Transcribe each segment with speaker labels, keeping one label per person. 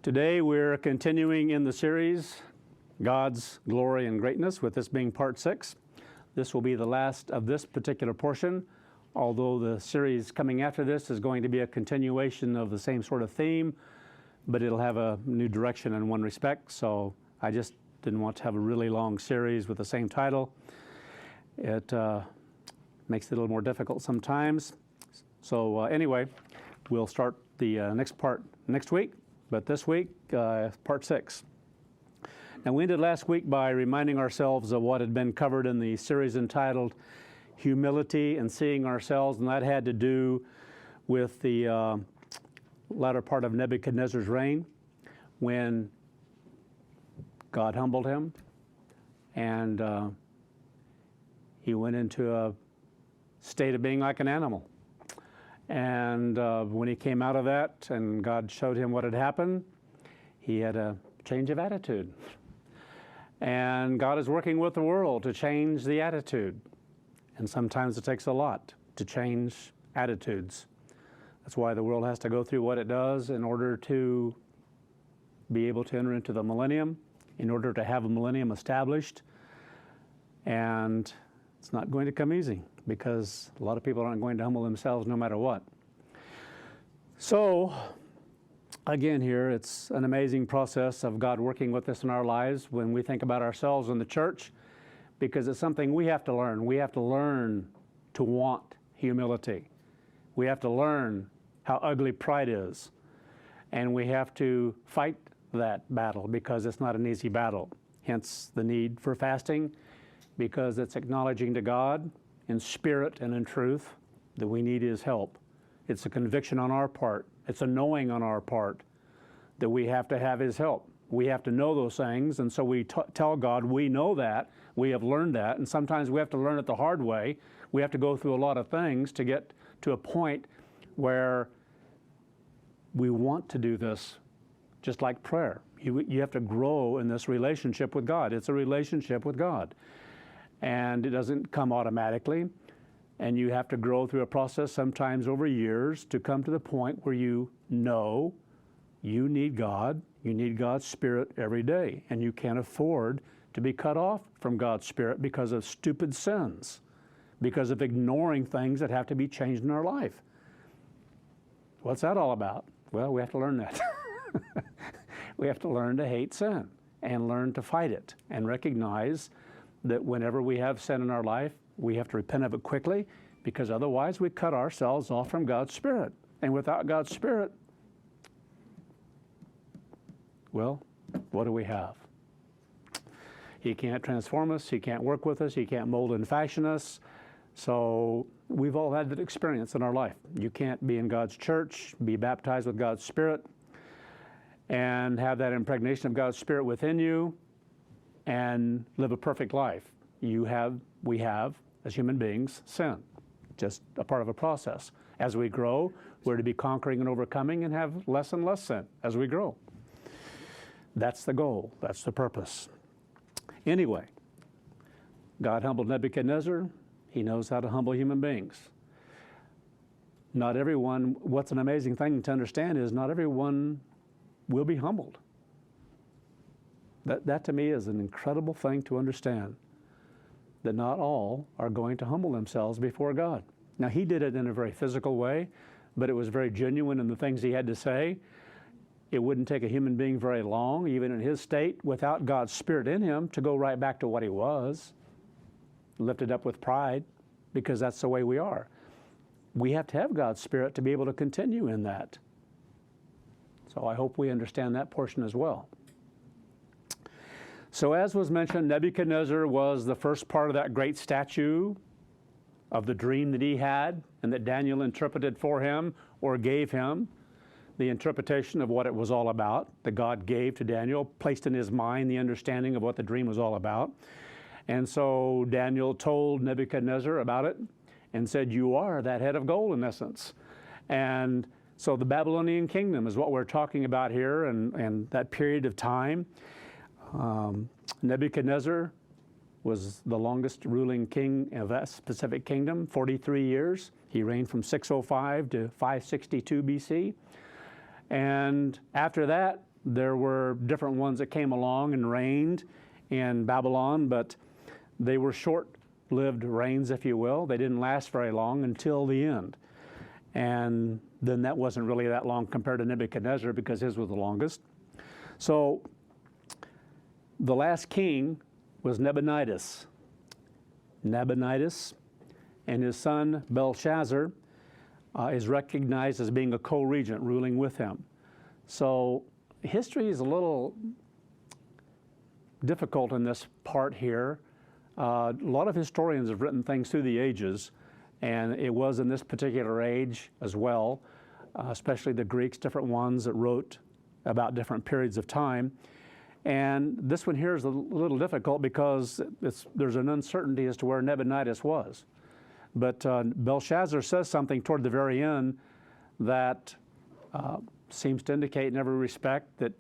Speaker 1: Today we're continuing in the series, God's Glory and Greatness, with this being part 6. This will be the last of this particular portion, although the series coming after this is going to be a continuation of the same sort of theme, but it'll have a new direction in one respect, so I just didn't want to have a really long series with the same title. It makes it a little more difficult sometimes. So anyway, we'll start the next part next week. But this week, part 6. And we ended last week by reminding ourselves of what had been covered in the series entitled Humility and Seeing Ourselves, and that had to do with the latter part of Nebuchadnezzar's reign, when God humbled him, and he went into a state of being like an animal. And when he came out of that and God showed him what had happened, he had a change of attitude. And God is working with the world to change the attitude. And sometimes it takes a lot to change attitudes. That's why the world has to go through what it does in order to be able to enter into the millennium, in order to have a millennium established. And it's not going to come easy, because a lot of people aren't going to humble themselves no matter what. So, again here, it's an amazing process of God working with us in our lives when we think about ourselves in the church, because it's something we have to learn. We have to learn to want humility. We have to learn how ugly pride is. And we have to fight that battle, because it's not an easy battle. Hence the need for fasting, because it's acknowledging to God in spirit and in truth that we need His help. It's a conviction on our part. It's a knowing on our part that we have to have His help. We have to know those things, and so we tell God we know that, we have learned that, and sometimes we have to learn it the hard way. We have to go through a lot of things to get to a point where we want to do this, just like prayer. You have to grow in this relationship with God. It's a relationship with God. And it doesn't come automatically, and you have to grow through a process, sometimes over years, to come to the point where you know you need God, you need God's Spirit every day, and you can't afford to be cut off from God's Spirit because of stupid sins, because of ignoring things that have to be changed in our life. What's that all about? Well, we have to learn that. We have to learn to hate sin and learn to fight it and recognize that whenever we have sin in our life, we have to repent of it quickly, because otherwise we cut ourselves off from God's Spirit. And without God's Spirit, well, what do we have? He can't transform us, He can't work with us, He can't mold and fashion us. So we've all had that experience in our life. You can't be in God's church, be baptized with God's Spirit, and have that impregnation of God's Spirit within you, and live a perfect life. We have, as human beings, sin. Just a part of a process. As we grow, we're to be conquering and overcoming and have less and less sin as we grow. That's the goal. That's the purpose. Anyway, God humbled Nebuchadnezzar. He knows how to humble human beings. Not everyone, what's an amazing thing to understand is not everyone will be humbled. That to me is an incredible thing to understand, that not all are going to humble themselves before God. Now, he did it in a very physical way, but it was very genuine in the things he had to say. It wouldn't take a human being very long, even in his state, without God's Spirit in him, to go right back to what he was, lifted up with pride, because that's the way we are. We have to have God's Spirit to be able to continue in that. So I hope we understand that portion as well. So as was mentioned, Nebuchadnezzar was the first part of that great statue of the dream that he had and that Daniel interpreted for him, or gave him the interpretation of what it was all about, that God gave to Daniel, placed in his mind the understanding of what the dream was all about. And so Daniel told Nebuchadnezzar about it and said, you are that head of gold in essence. And so the Babylonian kingdom is what we're talking about here, and that period of time. Nebuchadnezzar was the longest ruling king of that specific kingdom, 43 years. He reigned from 605 to 562 BC. And after that, There were different ones that came along and reigned in Babylon, but they were short-lived reigns, if you will. They didn't last very long until the end. And then that wasn't really that long compared to Nebuchadnezzar, because his was the longest. So the last king was Nabonidus. Nabonidus and his son Belshazzar is recognized as being a co-regent ruling with him. So history is a little difficult in this part here. A lot of historians have written things through the ages, and it was in this particular age as well, especially the Greeks, different ones that wrote about different periods of time. And this one here is a little difficult because there's an uncertainty as to where Nabonidus was. But Belshazzar says something toward the very end that seems to indicate in every respect that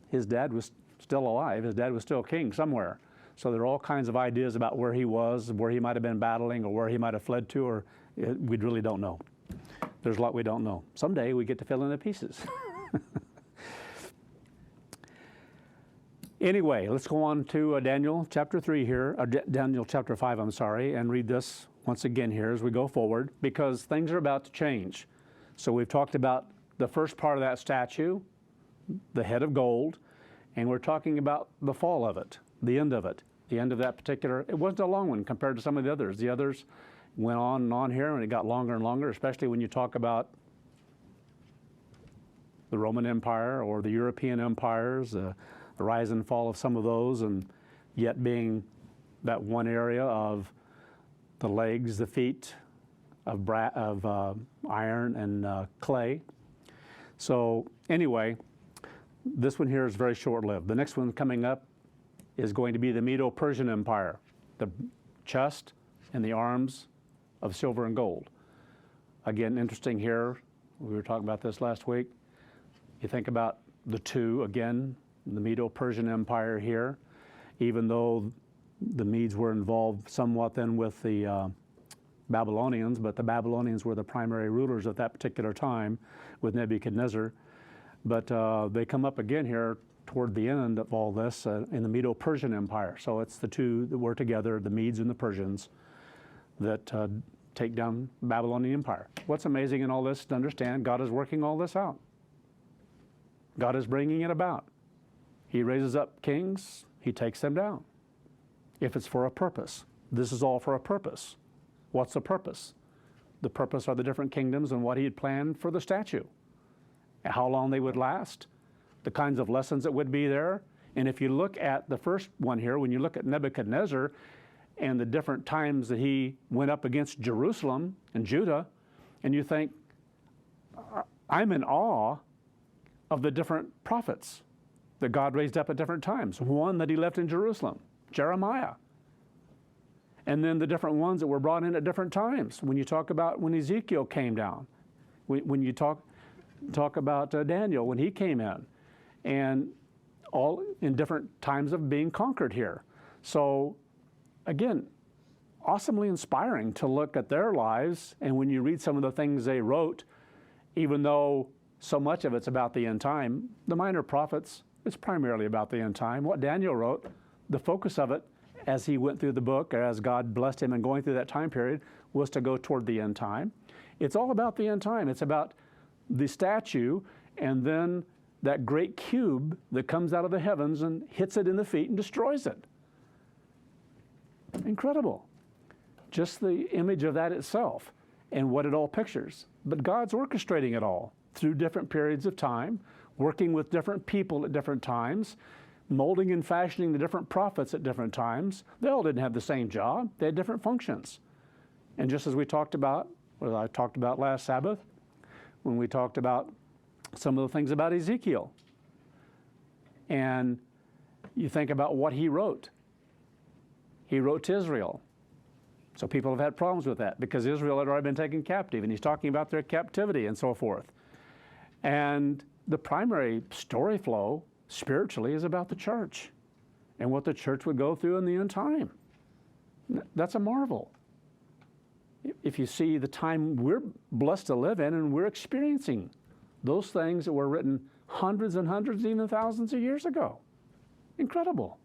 Speaker 1: his dad was still alive. His dad was still king somewhere. So there are all kinds of ideas about where he was, where he might have been battling, or where he might have fled to, or we really don't know. There's a lot we don't know. Someday we get to fill in the pieces. Anyway, let's go on to Daniel chapter 3 here, Daniel chapter 5, I'm sorry, and read this once again here as we go forward, because things are about to change. So we've talked about the first part of that statue, the head of gold, and we're talking about the fall of it, the end of it, the end of that particular. It wasn't a long one compared to some of the others. The others went on and on here, and it got longer and longer, especially when you talk about the Roman Empire or the European empires, the rise and fall of some of those, and yet being that one area of the legs, the feet of iron and clay. So anyway, this one here is very short-lived. The next one coming up is going to be the Medo-Persian Empire, the chest and the arms of silver and gold. Again, interesting here, we were talking about this last week. You think about the two, again, the Medo-Persian Empire here, even though the Medes were involved somewhat then with the Babylonians, but the Babylonians were the primary rulers at that particular time with Nebuchadnezzar. But they come up again here toward the end of all this in the Medo-Persian Empire. So it's the two that were together, the Medes and the Persians, that take down the Babylonian Empire. What's amazing in all this to understand, God is working all this out. God is bringing it about. He raises up kings, he takes them down. If it's for a purpose, this is all for a purpose. What's the purpose? The purpose are the different kingdoms and what he had planned for the statue. How long they would last, the kinds of lessons that would be there. And if you look at the first one here, when you look at Nebuchadnezzar and the different times that he went up against Jerusalem and Judah, and you think, I'm in awe of the different prophets that God raised up at different times. One that he left in Jerusalem, Jeremiah. And then the different ones that were brought in at different times. When you talk about when Ezekiel came down, when you talk about Daniel when he came in, and all in different times of being conquered here. So again, awesomely inspiring to look at their lives, and when you read some of the things they wrote, even though so much of it's about the end time, the minor prophets, it's primarily about the end time. What Daniel wrote, the focus of it as he went through the book, or as God blessed him in going through that time period, was to go toward the end time. It's all about the end time. It's about the statue, and then that great cube that comes out of the heavens and hits it in the feet and destroys it. Incredible. Just the image of that itself and what it all pictures. But God's orchestrating it all through different periods of time, working with different people at different times, molding and fashioning the different prophets at different times. They all didn't have the same job. They had different functions. And just as we talked about, what I talked about last Sabbath, when we talked about some of the things about Ezekiel. And you think about what he wrote. He wrote to Israel. So people have had problems with that because Israel had already been taken captive, and he's talking about their captivity and so forth. And the primary story flow spiritually is about the church and what the church would go through in the end time. That's a marvel. If you see the time we're blessed to live in and we're experiencing Those things that were written hundreds and hundreds, even thousands of years ago. Incredible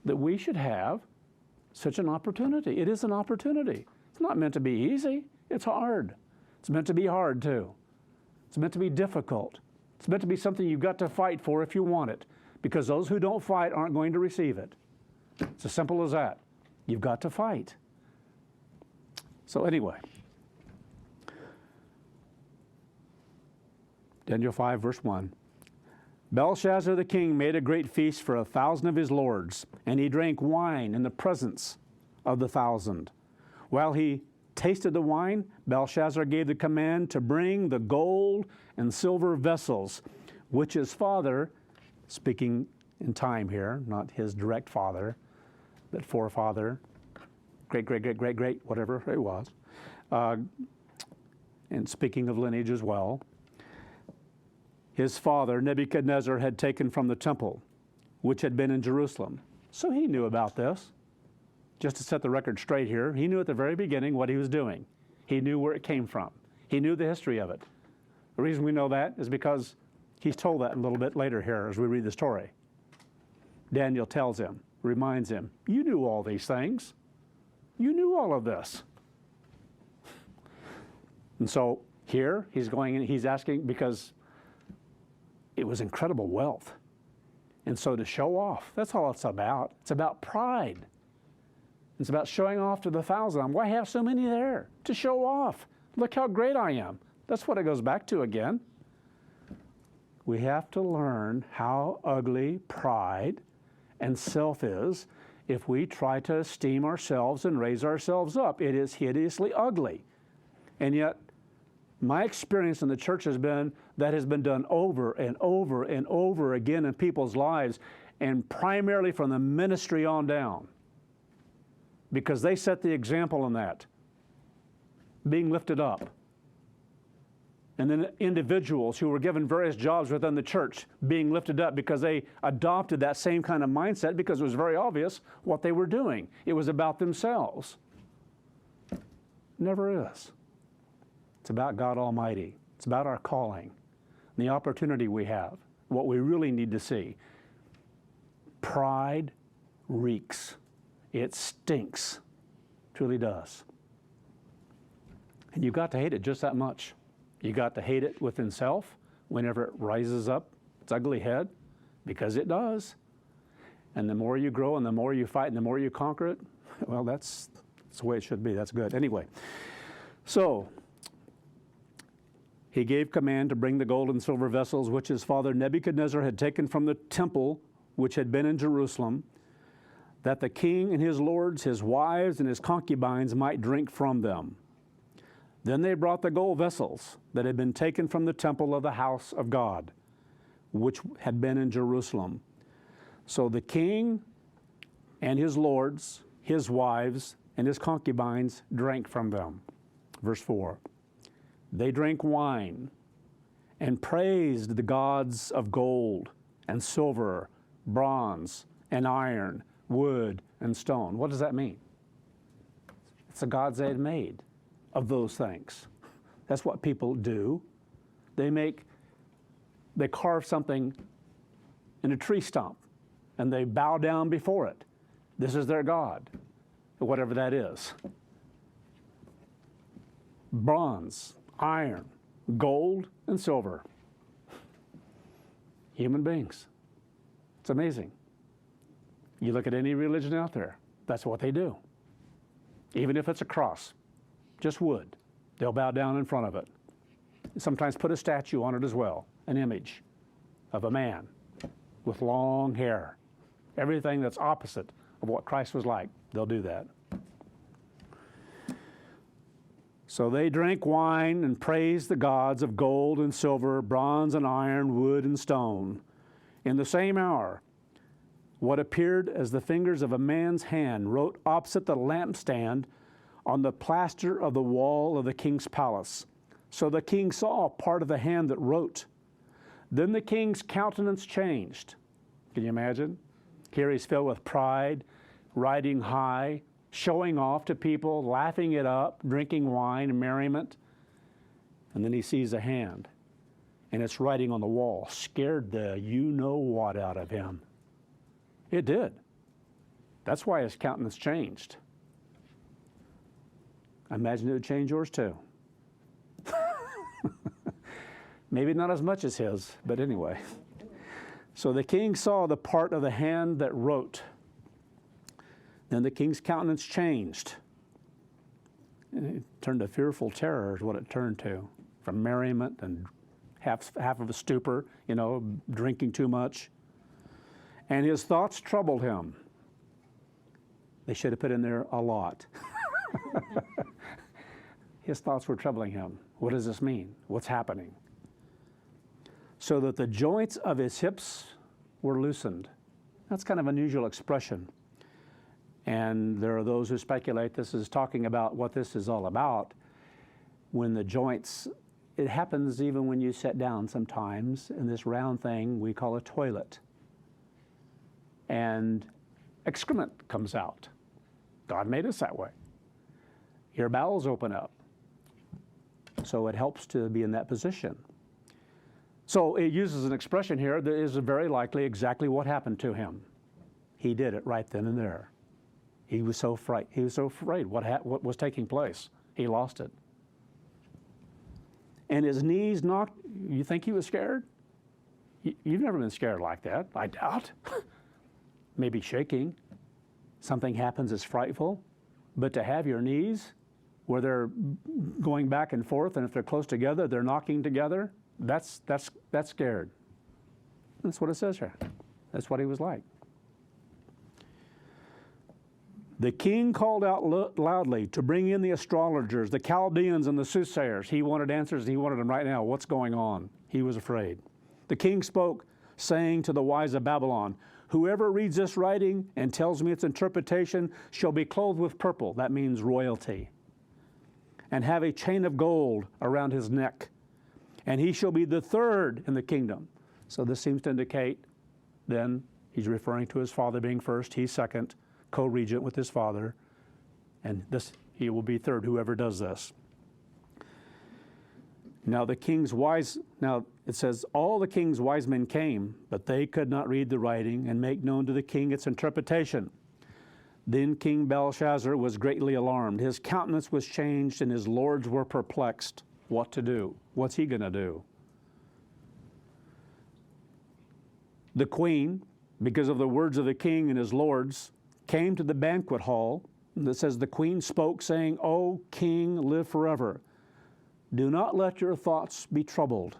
Speaker 1: that we should have such an opportunity. It is an opportunity. It's not meant to be easy. It's hard. It's meant to be hard too. It's meant to be difficult. It's meant to be something you've got to fight for if you want it, because those who don't fight aren't going to receive it. It's as simple as that. You've got to fight. So anyway, Daniel 5, verse 1. Belshazzar the king made a great feast for 1,000 of his lords, and he drank wine in the presence of the 1,000. While he tasted the wine, Belshazzar gave the command to bring the gold and silver vessels, which his father, speaking in time here, not his direct father, but forefather, great, whatever it was, and speaking of lineage as well, his father, Nebuchadnezzar, had taken from the temple, which had been in Jerusalem. So he knew about this. Just to set the record straight here, he knew at the very beginning what he was doing. He knew where it came from. He knew the history of it. The reason we know that is because he's told that a little bit later here as we read the story. Daniel tells him, reminds him, you knew all these things. You knew all of this. And so here he's going and he's asking, because it was incredible wealth. And so to show off, that's all it's about. It's about pride. It's about showing off to the 1,000. Why have so many there? To show off. Look how great I am. That's what it goes back to again. We have to learn how ugly pride and self is if we try to esteem ourselves and raise ourselves up. It is hideously ugly. And yet, my experience in the church has been that has been done over and over and over again in people's lives, and primarily from the ministry on down, because they set the example in that, being lifted up. And then individuals who were given various jobs within the church being lifted up because they adopted that same kind of mindset, because it was very obvious what they were doing. It was about themselves. Never is. It's about God Almighty. It's about our calling, the opportunity we have, what we really need to see. Pride reeks. It stinks. Truly does. And you've got to hate it just that much. You got to hate it within self whenever it rises up its ugly head, because it does. And the more you grow and the more you fight and the more you conquer it, well, that's the way it should be. That's good. Anyway, so he gave command to bring the gold and silver vessels which his father Nebuchadnezzar had taken from the temple which had been in Jerusalem, that the king and his lords, his wives, and his concubines might drink from them. Then they brought the gold vessels that had been taken from the temple of the house of God, which had been in Jerusalem. So the king and his lords, his wives, and his concubines drank from them. Verse 4. They drank wine and praised the gods of gold and silver, bronze and iron, wood and stone. What does that mean? It's the gods they had made of those things. That's what people do. They carve something in a tree stump and they bow down before it. This is their God, whatever that is. Bronze, iron, gold, and silver. Human beings. It's amazing. You look at any religion out there, that's what they do. Even if it's a cross, just wood, they'll bow down in front of it. Sometimes put a statue on it as well, an image of a man with long hair. Everything that's opposite of what Christ was like, they'll do that. So they drank wine and praised the gods of gold and silver, bronze and iron, wood and stone. In the same hour, what appeared as the fingers of a man's hand wrote opposite the lampstand on the plaster of the wall of the king's palace. So the king saw part of the hand that wrote. Then the king's countenance changed. Can you imagine? Here he's filled with pride, riding high, showing off to people, laughing it up, drinking wine and merriment. And then he sees a hand. and it's writing on the wall scared the you-know-what out of him. It did. That's why his countenance changed. I imagine it would change yours too. Maybe not as much as his, but anyway. So the king saw the part of the hand that wrote. Then the king's countenance changed. And it turned to fearful terror is what it turned to, from merriment and half of a stupor, drinking too much. And his thoughts troubled him. They should have put in there a lot. His thoughts were troubling him. What does this mean? What's happening? So that the joints of his hips were loosened. That's kind of an unusual expression. And there are those who speculate this is talking about what this is all about. When the joints, it happens even when you sit down sometimes in this round thing we call a toilet. And excrement comes out. God made us that way. Your bowels open up. So it helps to be in that position. So it uses an expression here that is very likely exactly what happened to him. He did it right then and there. He was so frightened. He was so afraid what was taking place. He lost it. And his knees knocked. You think he was scared? You've never been scared like that, I doubt. Maybe shaking. Something happens that's frightful. But to have your knees where they're going back and forth, and if they're close together, they're knocking together, that's scared. That's what it says here. That's what he was like. The king called out loudly to bring in the astrologers, the Chaldeans, and the soothsayers. He wanted answers, and he wanted them right now. What's going on? He was afraid. The king spoke, saying to the wise of Babylon, whoever reads this writing and tells me its interpretation shall be clothed with purple. That means royalty. And have a chain of gold around his neck. And he shall be the third in the kingdom. So this seems to indicate then he's referring to his father being first, he's second, co-regent with his father, and he will be third, whoever does this. Now it says, all the king's wise men came, but they could not read the writing and make known to the king its interpretation. Then King Belshazzar was greatly alarmed. His countenance was changed, and his lords were perplexed. What to do? What's he going to do? The queen, because of the words of the king and his lords, came to the banquet hall. And it says, the queen spoke, saying, O king, live forever. Do not let your thoughts be troubled,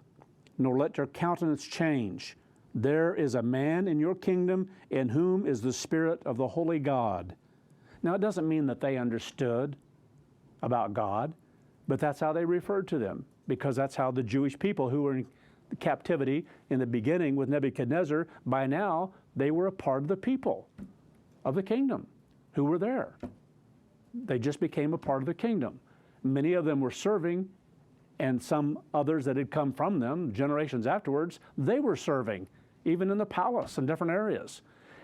Speaker 1: nor let your countenance change. There is a man in your kingdom in whom is the spirit of the holy God. Now, it doesn't mean that they understood about God, but that's how they referred to them, because that's how the Jewish people who were in captivity in the beginning with Nebuchadnezzar, by now they were a part of the people of the kingdom who were there. They just became a part of the kingdom. Many of them were serving, and some others that had come from them generations afterwards, they were serving, even in the palace in different areas.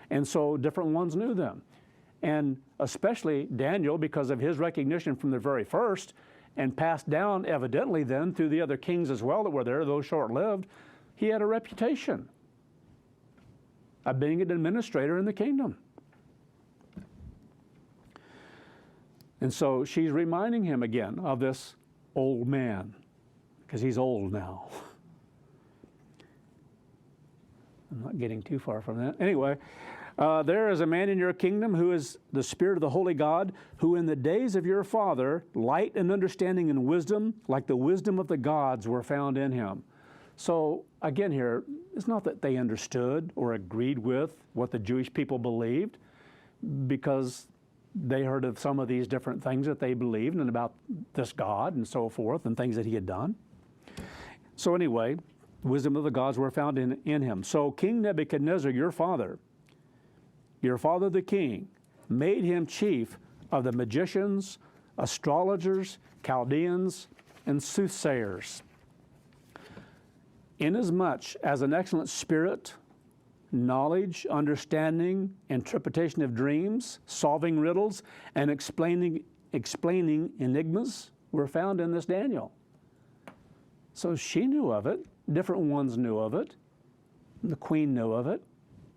Speaker 1: And so different ones knew them. And especially Daniel, because of his recognition from the very first, and passed down evidently then through the other kings as well that were there, those short-lived, he had a reputation of being an administrator in the kingdom. And so she's reminding him again of this old man, because he's old now. I'm not getting too far from that. Anyway, there is a man in your kingdom who is the Spirit of the Holy God, who in the days of your father, light and understanding and wisdom, like the wisdom of the gods, were found in him. So again here, it's not that they understood or agreed with what the Jewish people believed, because they heard of some of these different things that they believed and about this God and so forth and things that he had done. So anyway, wisdom of the gods were found in him. So King Nebuchadnezzar, your father the king, made him chief of the magicians, astrologers, Chaldeans, and soothsayers. Inasmuch as an excellent spirit, knowledge, understanding, interpretation of dreams, solving riddles, and explaining enigmas were found in this Daniel. So she knew of it. Different ones knew of it. The queen knew of it.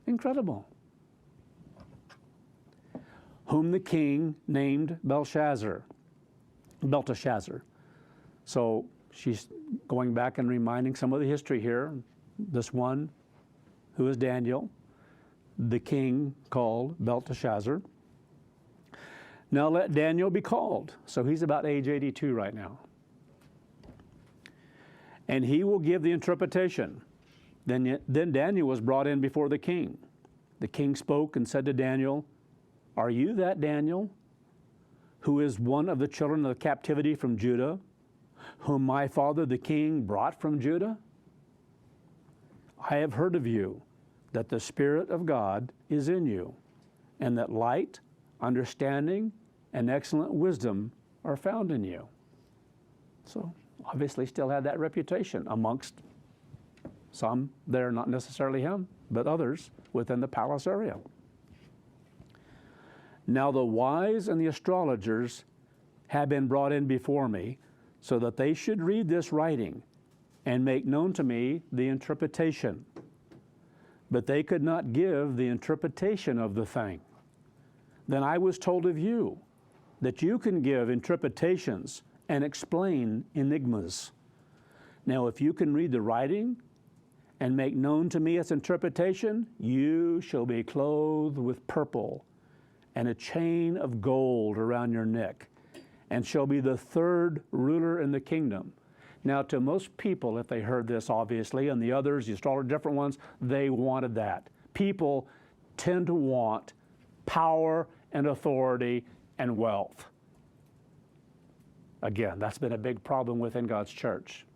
Speaker 1: Incredible. Whom the king named Belteshazzar. So she's going back and reminding some of the history here. This one, who is Daniel, the king called Belteshazzar. Now let Daniel be called. So he's about age 82 right now. And he will give the interpretation. Then Daniel was brought in before the king. The king spoke and said to Daniel, "Are you that Daniel, who is one of the children of the captivity from Judah, whom my father the king brought from Judah? I have heard of you, that the Spirit of God is in you, and that light, understanding, and excellent wisdom are found in you." So obviously still had that reputation amongst some there, not necessarily him, but others within the palace area. Now the wise and the astrologers have been brought in before me, so that they should read this writing and make known to me the interpretation. But they could not give the interpretation of the thing. Then I was told of you, that you can give interpretations and explain enigmas. Now if you can read the writing and make known to me its interpretation, you shall be clothed with purple and a chain of gold around your neck, and shall be the third ruler in the kingdom. Now to most people, if they heard this obviously, and the others, the astrologers, different ones, they wanted that. People tend to want power and authority and wealth. Again, that's been a big problem within God's church.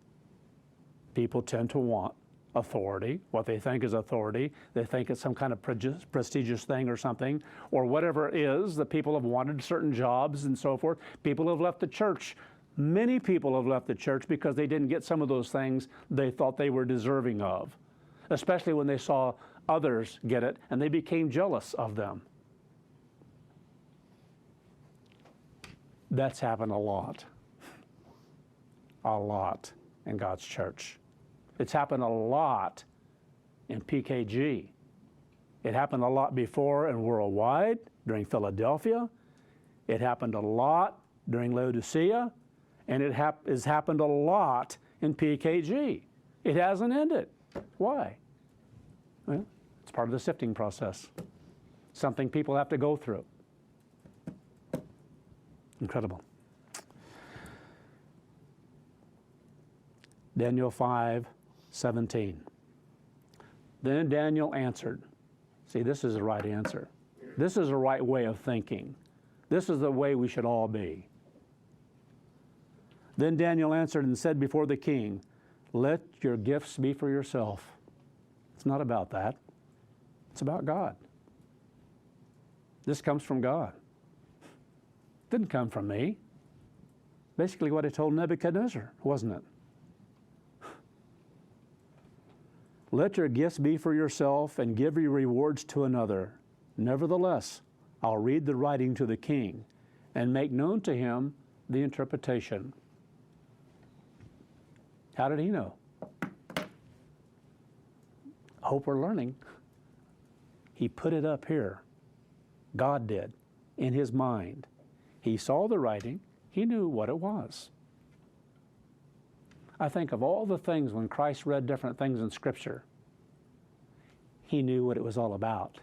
Speaker 1: People tend to want authority, what they think is authority. They think it's some kind of prestigious thing or something, or whatever it is that people have wanted, certain jobs and so forth. People have left the church. Many people have left the church because they didn't get some of those things they thought they were deserving of, especially when they saw others get it and they became jealous of them. That's happened a lot in God's church. It's happened a lot in PKG. It happened a lot before and worldwide during Philadelphia. It happened a lot during Laodicea, and it has happened a lot in PKG. It hasn't ended. Why? Well, it's part of the sifting process. Something people have to go through. Incredible. Daniel 5:17. Then Daniel answered. See, this is the right answer. This is the right way of thinking. This is the way we should all be. Then Daniel answered and said before the king, "Let your gifts be for yourself." It's not about that. It's about God. This comes from God. It didn't come from me. Basically what I told Nebuchadnezzar, wasn't it? Let your gifts be for yourself and give your rewards to another. Nevertheless, I'll read the writing to the king and make known to him the interpretation. How did he know? Hope we're learning. He put it up here. God did, in his mind. He saw the writing. He knew what it was. I think of all the things when Christ read different things in Scripture, he knew what it was all about.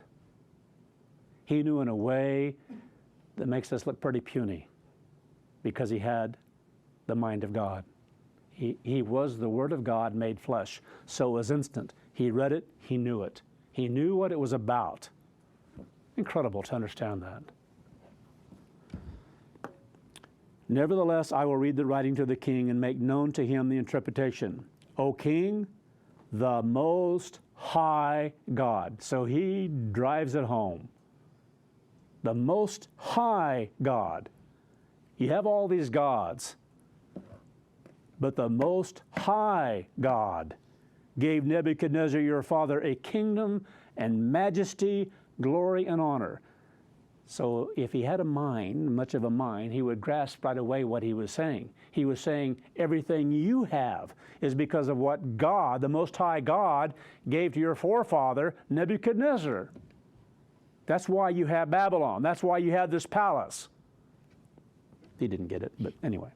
Speaker 1: He knew in a way that makes us look pretty puny because he had the mind of God. He was the Word of God made flesh, so it was instant. He read it, he knew it. He knew what it was about. Incredible to understand that. Nevertheless, I will read the writing to the king and make known to him the interpretation. O king, the most high God. So he drives it home. The most high God. You have all these gods, but the most high God gave Nebuchadnezzar your father a kingdom and majesty, glory and honor. So if he had a mind, much of a mind, he would grasp right away what he was saying. He was saying, everything you have is because of what God, the Most High God, gave to your forefather, Nebuchadnezzar. That's why you have Babylon. That's why you have this palace. He didn't get it, but anyway.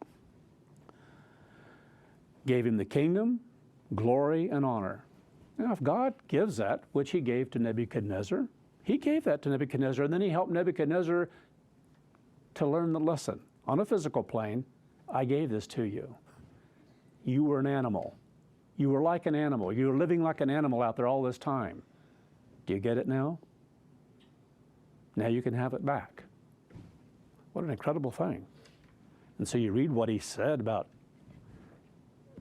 Speaker 1: Gave him the kingdom, glory, and honor. Now, if God gives that, which he gave to Nebuchadnezzar, he gave that to Nebuchadnezzar, and then he helped Nebuchadnezzar to learn the lesson. On a physical plane, I gave this to you. You were an animal. You were like an animal. You were living like an animal out there all this time. Do you get it now? Now you can have it back. What an incredible thing. And so you read what he said about,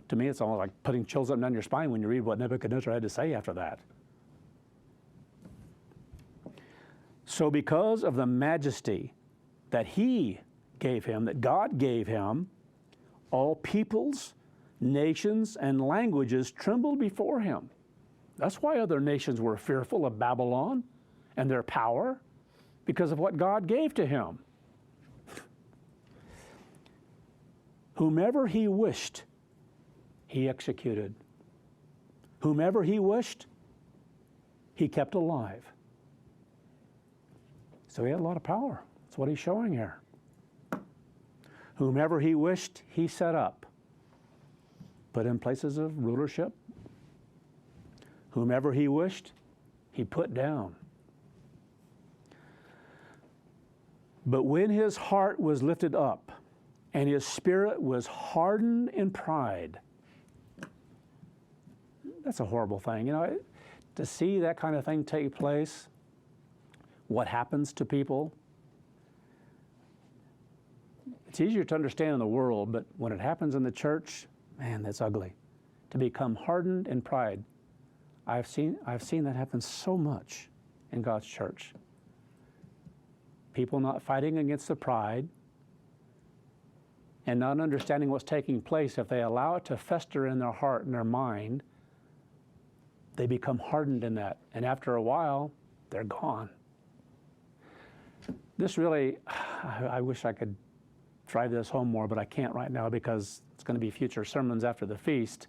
Speaker 1: to me it's almost like putting chills up and down your spine when you read what Nebuchadnezzar had to say after that. So because of the majesty that he gave him, that God gave him, all peoples, nations, and languages trembled before him. That's why other nations were fearful of Babylon and their power, because of what God gave to him. Whomever he wished, he executed. Whomever he wished, he kept alive. So he had a lot of power. That's what he's showing here. Whomever he wished, he set up, put in places of rulership. Whomever he wished, he put down. But when his heart was lifted up and his spirit was hardened in pride, that's a horrible thing. You know, to see that kind of thing take place, what happens to people, it's easier to understand in the world, but when it happens in the church, man, that's ugly. To become hardened in pride. I've seen that happen so much in God's church. People not fighting against the pride and not understanding what's taking place. If they allow it to fester in their heart and their mind, they become hardened in that. And after a while, they're gone. This really, I wish I could drive this home more, but I can't right now because it's going to be future sermons after the feast,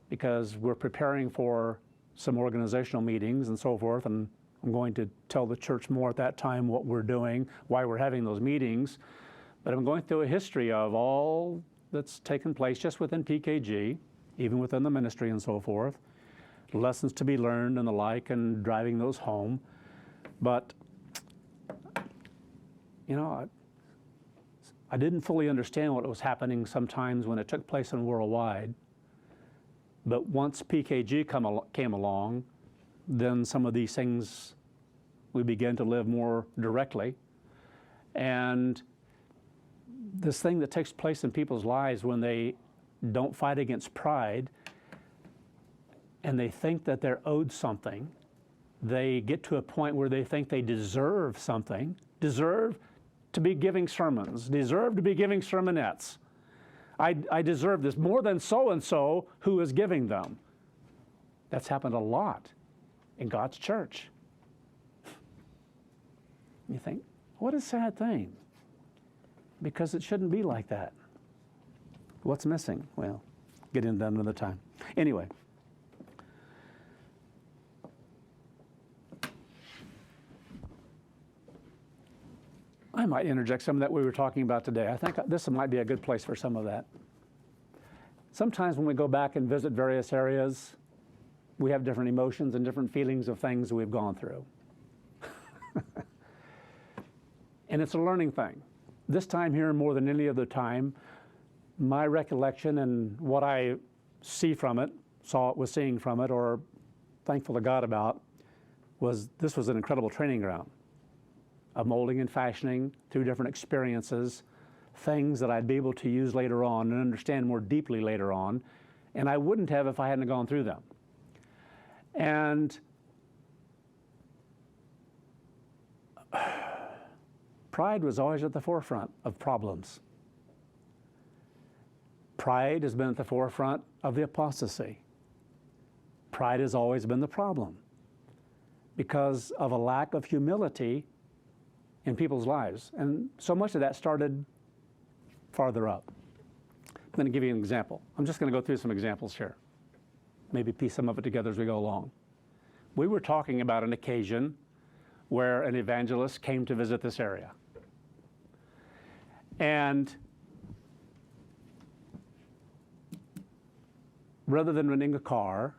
Speaker 1: because we're preparing for some organizational meetings and so forth, and I'm going to tell the church more at that time what we're doing, why we're having those meetings. But I'm going through a history of all that's taken place just within PKG, even within the ministry and so forth, lessons to be learned and the like, and driving those home. But, you know, I didn't fully understand what was happening sometimes when it took place in worldwide. But once PKG came along, then some of these things we began to live more directly. And this thing that takes place in people's lives when they don't fight against pride and they think that they're owed something, they get to a point where they think they deserve something, deserve to be giving sermons, deserve to be giving sermonettes. I deserve this more than so-and-so who is giving them. That's happened a lot in God's church. You think, what a sad thing. Because it shouldn't be like that. What's missing? Well, get into that another time. Anyway. I might interject some of that we were talking about today. I think this might be a good place for some of that. Sometimes when we go back and visit various areas, we have different emotions and different feelings of things we've gone through. And it's a learning thing. This time here, more than any other time, my recollection and what I see from it, was seeing from it, or thankful to God about, was this was an incredible training ground of molding and fashioning through different experiences, things that I'd be able to use later on and understand more deeply later on, and I wouldn't have if I hadn't gone through them. And pride was always at the forefront of problems. Pride has been at the forefront of the apostasy. Pride has always been the problem because of a lack of humility in people's lives. And so much of that started farther up. I'm going to give you an example. I'm just going to go through some examples here. Maybe piece some of it together as we go along. We were talking about an occasion where an evangelist came to visit this area. And rather than renting a car,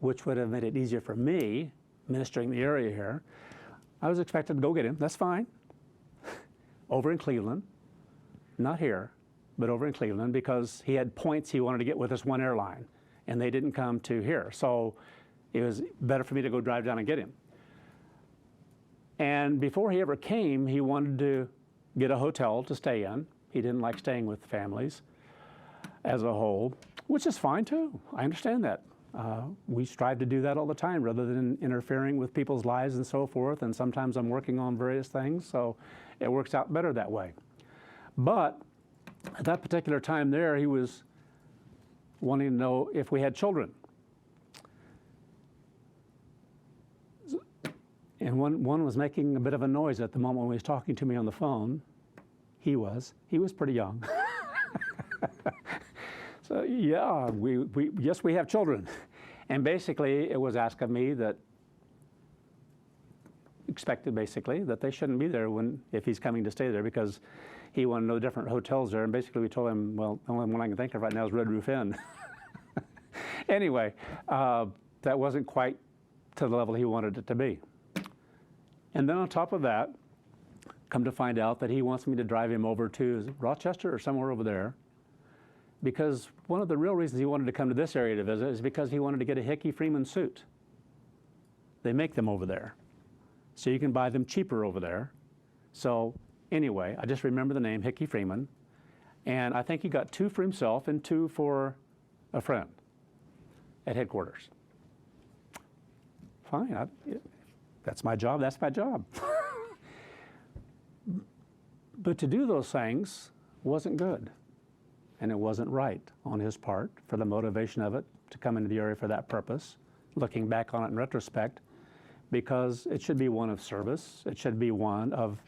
Speaker 1: which would have made it easier for me, ministering the area here, I was expected to go get him. That's fine. Over in Cleveland. Not here, but over in Cleveland, because he had points he wanted to get with this one airline, and they didn't come to here. So it was better for me to go drive down and get him. And before he ever came, he wanted to get a hotel to stay in. He didn't like staying with families as a whole, which is fine too. I understand that. We strive to do that all the time rather than interfering with people's lives and so forth. And sometimes I'm working on various things, so it works out better that way. But at that particular time there, he was wanting to know if we had children. And one was making a bit of a noise at the moment when he was talking to me on the phone. He was pretty young. So yeah, yes, we have children. And basically it was asked of me that, expected basically, that they shouldn't be there if he's coming to stay there, because he wanted to know different hotels there. And basically we told him, well, the only one I can think of right now is Red Roof Inn. Anyway, that wasn't quite to the level he wanted it to be. And then on top of that, come to find out that he wants me to drive him over to Rochester or somewhere over there, because one of the real reasons he wanted to come to this area to visit is because he wanted to get a Hickey Freeman suit. They make them over there, so you can buy them cheaper over there. So anyway, I just remember the name, Hickey Freeman, and I think he got 2 for himself and 2 for a friend at headquarters. Fine, that's my job, that's my job. But to do those things wasn't good. And it wasn't right on his part for the motivation of it to come into the area for that purpose, looking back on it in retrospect, because it should be one of service. It should be one of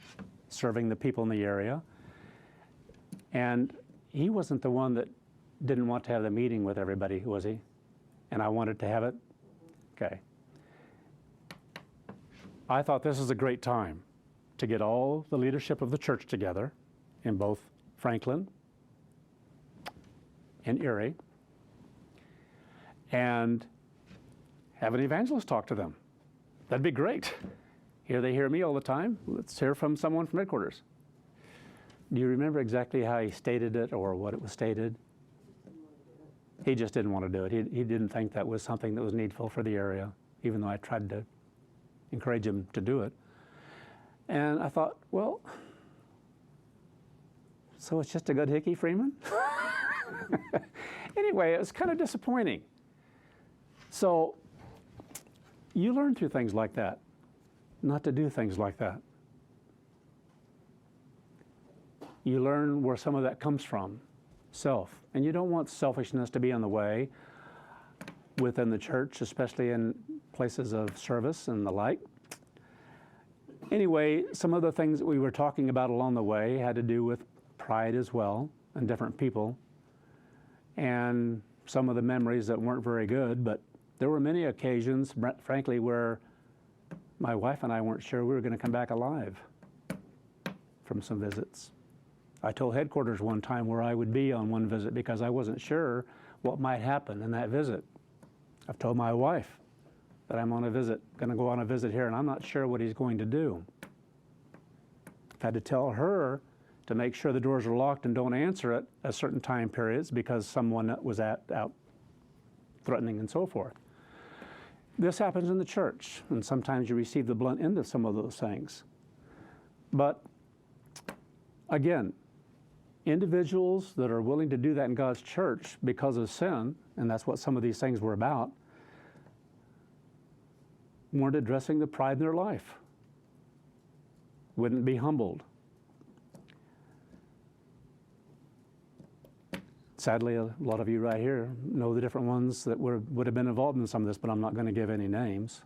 Speaker 1: serving the people in the area. And he wasn't the one that didn't want to have the meeting with everybody, was he? And I wanted to have it? Okay. I thought this is a great time to get all the leadership of the church together in both Franklin and Erie, and have an evangelist talk to them. That'd be great. Here they hear me all the time. Let's hear from someone from headquarters. Do you remember exactly how he stated it or what it was stated? He just didn't want to do it. He didn't think that was something that was needful for the area, even though I tried to encourage him to do it. And I thought, well, so it's just a good Hickey Freeman? Anyway, it was kind of disappointing. So you learn through things like that, not to do things like that. You learn where some of that comes from, self. And you don't want selfishness to be in the way within the church, especially in places of service and the like. Anyway, some of the things that we were talking about along the way had to do with pride as well, and different people, and some of the memories that weren't very good. But there were many occasions, frankly, where my wife and I weren't sure we were going to come back alive from some visits. I told headquarters one time where I would be on one visit because I wasn't sure what might happen in that visit. I've told my wife that I'm on a visit, going to go on a visit here, and I'm not sure what he's going to do. I've had to tell her to make sure the doors are locked and don't answer it at certain time periods because someone was out threatening and so forth. This happens in the church, and sometimes you receive the blunt end of some of those things. But again, individuals that are willing to do that in God's church because of sin, and that's what some of these things were about, weren't addressing the pride in their life, wouldn't be humbled. Sadly, a lot of you right here know the different ones that would have been involved in some of this, but I'm not going to give any names.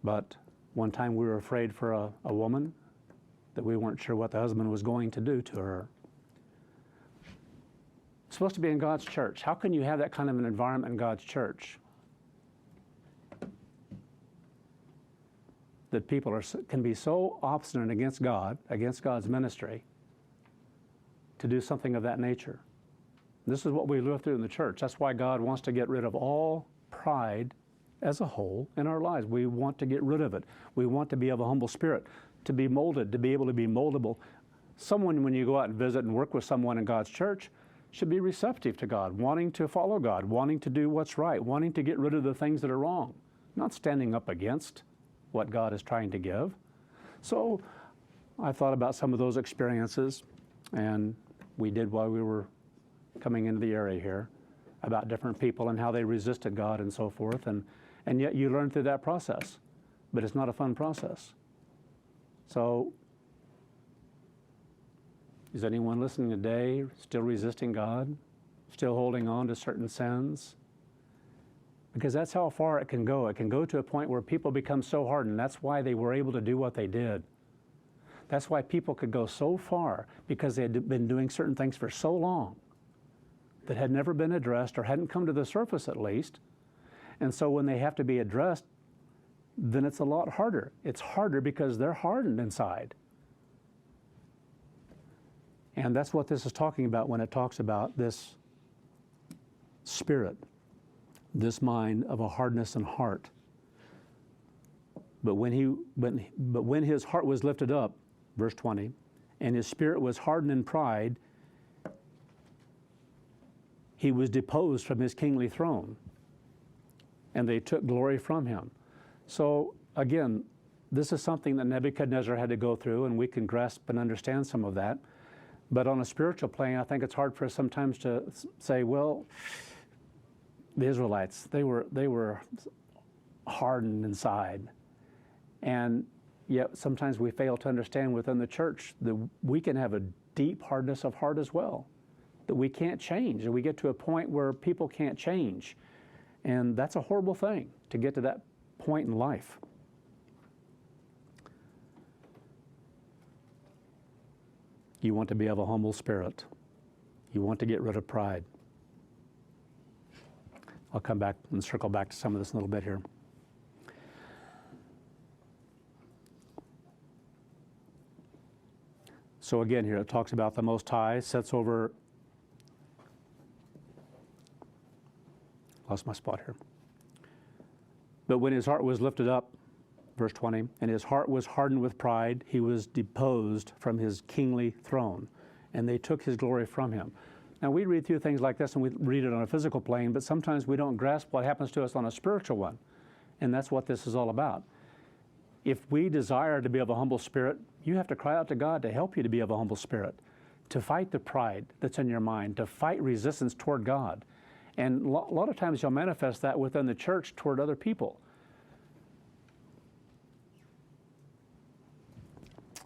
Speaker 1: But One time we were afraid for a woman that we weren't sure what the husband was going to do to her. It's supposed to be in God's church. How can you have that kind of an environment in God's church? That people can be so obstinate against God, against God's ministry, to do something of that nature. This is what we live through in the church. That's why God wants to get rid of all pride as a whole in our lives. We want to get rid of it. We want to be of a humble spirit, to be molded, to be able to be moldable. Someone, when you go out and visit and work with someone in God's church, should be receptive to God, wanting to follow God, wanting to do what's right, wanting to get rid of the things that are wrong, not standing up against what God is trying to give. So I thought about some of those experiences, and we did while we were coming into the area here, about different people and how they resisted God and so forth, and yet you learn through that process, but it's not a fun process. So is anyone listening today still resisting God, still holding on to certain sins? Because that's how far it can go. It can go to a point where people become so hardened. That's why they were able to do what they did. That's why people could go so far, because they had been doing certain things for so long that had never been addressed or hadn't come to the surface at least. And so when they have to be addressed, then it's a lot harder. It's harder because they're hardened inside. And that's what this is talking about when it talks about this spirit, this mind of a hardness in heart. But when his heart was lifted up, verse 20, and his spirit was hardened in pride, he was deposed from his kingly throne, and they took glory from him. So again, this is something that Nebuchadnezzar had to go through, and we can grasp and understand some of that. But on a spiritual plane, I think it's hard for us sometimes to say, well, the Israelites, they were hardened inside. And yet sometimes we fail to understand within the church that we can have a deep hardness of heart as well, that we can't change. And we get to a point where people can't change. And that's a horrible thing, to get to that point in life. You want to be of a humble spirit. You want to get rid of pride. I'll come back and circle back to some of this in a little bit here. So again here it talks about the Most High sets over, lost my spot here. But when his heart was lifted up, verse 20, and his heart was hardened with pride, he was deposed from his kingly throne, and they took his glory from him. Now we read through things like this and we read it on a physical plane, but sometimes we don't grasp what happens to us on a spiritual one. And that's what this is all about. If we desire to be of a humble spirit, you have to cry out to God to help you to be of a humble spirit, to fight the pride that's in your mind, to fight resistance toward God. And a lot of times you'll manifest that within the church toward other people.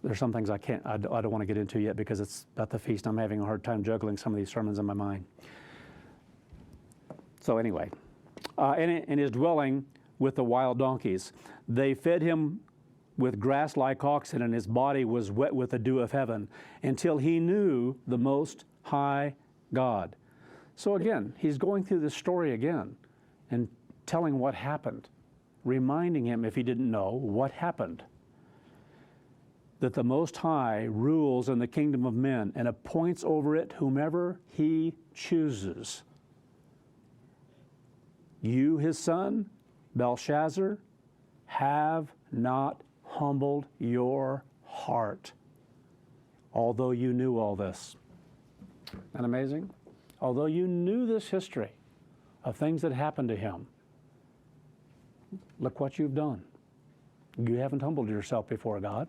Speaker 1: There's some things I don't want to get into yet because it's about the feast. I'm having a hard time juggling some of these sermons in my mind. So anyway, in his dwelling with the wild donkeys, they fed him with grass like oxen, and his body was wet with the dew of heaven, until he knew the Most High God. So again, he's going through this story again and telling what happened, reminding him, if he didn't know, what happened. That the Most High rules in the kingdom of men and appoints over it whomever he chooses. You, his son, Belshazzar, have not humbled your heart, although you knew all this. Isn't that amazing? Although you knew this history of things that happened to him, look what you've done. You haven't humbled yourself before God.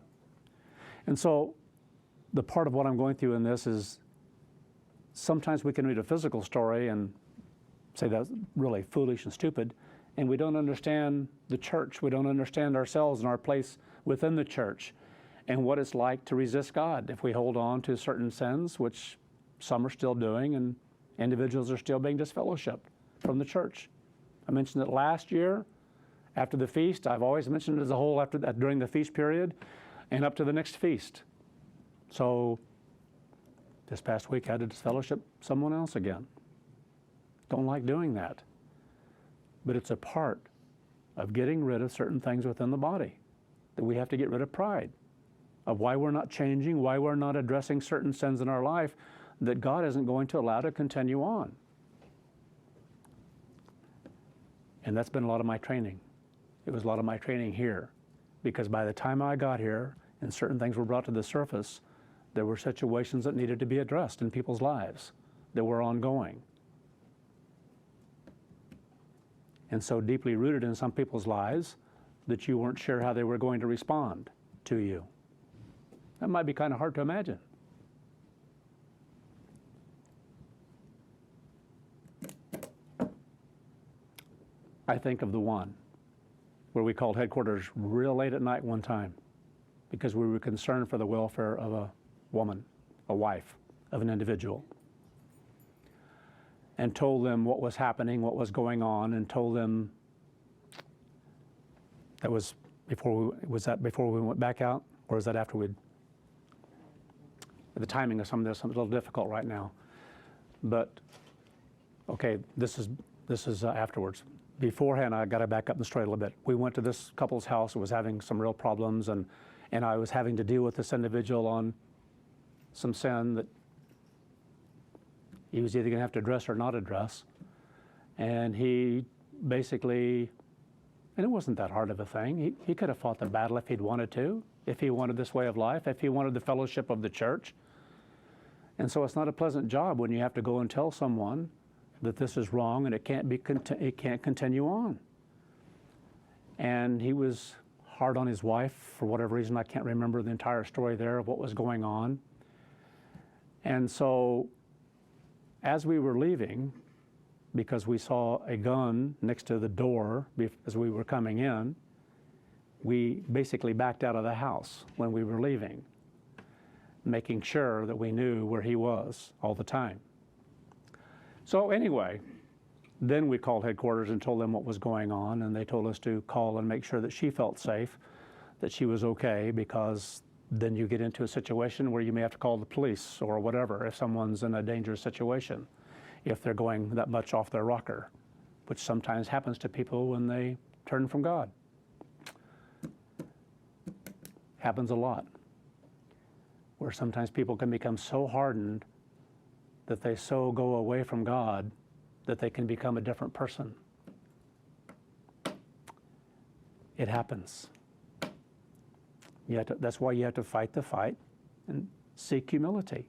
Speaker 1: And so the part of what I'm going through in this is sometimes we can read a physical story and say that's really foolish and stupid, and we don't understand the church. We don't understand ourselves and our place within the church and what it's like to resist God if we hold on to certain sins, which some are still doing, and individuals are still being disfellowshipped from the church. I mentioned it last year, After the feast, I've always mentioned it as a whole after that, during the feast period and up to the next feast. So this past week I had to disfellowship someone else again. Don't like doing that. But it's a part of getting rid of certain things within the body, that we have to get rid of pride, of why we're not changing, why we're not addressing certain sins in our life that God isn't going to allow to continue on. And that's been a lot of my training. It was a lot of my training here, because by the time I got here and certain things were brought to the surface, there were situations that needed to be addressed in people's lives that were ongoing. And so deeply rooted in some people's lives that you weren't sure how they were going to respond to you. That might be kind of hard to imagine. I think of the one where we called headquarters real late at night one time because we were concerned for the welfare of a woman, a wife of an individual, and told them what was happening, what was going on, and told them that was before we went back out, or was that after we'd? The timing of some of this is a little difficult right now, but okay, this is afterwards. Beforehand, I got to back up and straight a little bit. We went to this couple's house. It was having some real problems, and I was having to deal with this individual on some sin that he was either going to have to address or not address. And he basically, and it wasn't that hard of a thing. He could have fought the battle if he'd wanted to, if he wanted this way of life, if he wanted the fellowship of the church. And so it's not a pleasant job when you have to go and tell someone that this is wrong and it can't continue on. And he was hard on his wife for whatever reason. I can't remember the entire story there of what was going on. And so as we were leaving, because we saw a gun next to the door as we were coming in, we basically backed out of the house when we were leaving, making sure that we knew where he was all the time. So anyway, then we called headquarters and told them what was going on, and they told us to call and make sure that she felt safe, that she was okay, because then you get into a situation where you may have to call the police or whatever if someone's in a dangerous situation, if they're going that much off their rocker, which sometimes happens to people when they turn from God. Happens a lot, where sometimes people can become so hardened that they so go away from God that they can become a different person. It happens. That's why you have to fight the fight and seek humility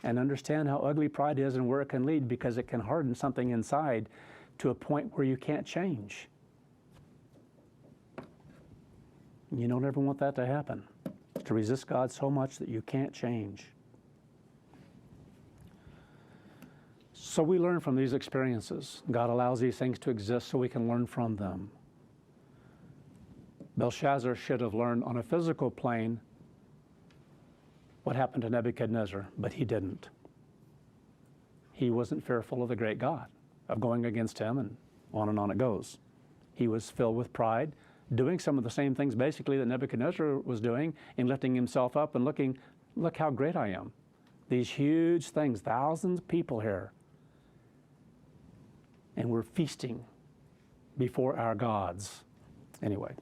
Speaker 1: and understand how ugly pride is and where it can lead, because it can harden something inside to a point where you can't change. You don't ever want that to happen, to resist God so much that you can't change. So we learn from these experiences. God allows these things to exist so we can learn from them. Belshazzar should have learned on a physical plane what happened to Nebuchadnezzar, but he didn't. He wasn't fearful of the great God, of going against him, and on it goes. He was filled with pride, doing some of the same things basically that Nebuchadnezzar was doing, in lifting himself up and looking, look how great I am. These huge things, thousands of people here. And we're feasting before our gods. Anyway.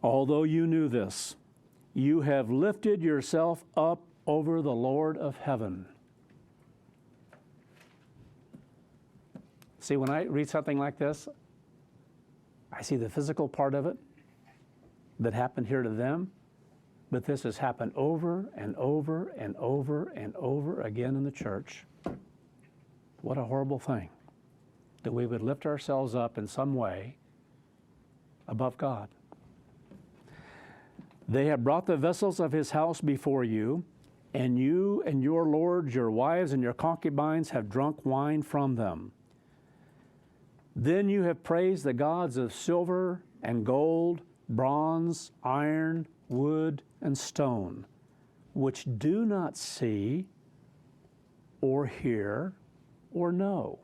Speaker 1: Although you knew this, you have lifted yourself up over the Lord of heaven. See, when I read something like this, I see the physical part of it that happened here to them, but this has happened over and over and over and over again in the church. What a horrible thing, that we would lift ourselves up in some way above God. They have brought the vessels of his house before you, and you and your lords, your wives, and your concubines have drunk wine from them. Then you have praised the gods of silver and gold, bronze, iron, wood, and stone, which do not see or hear or know.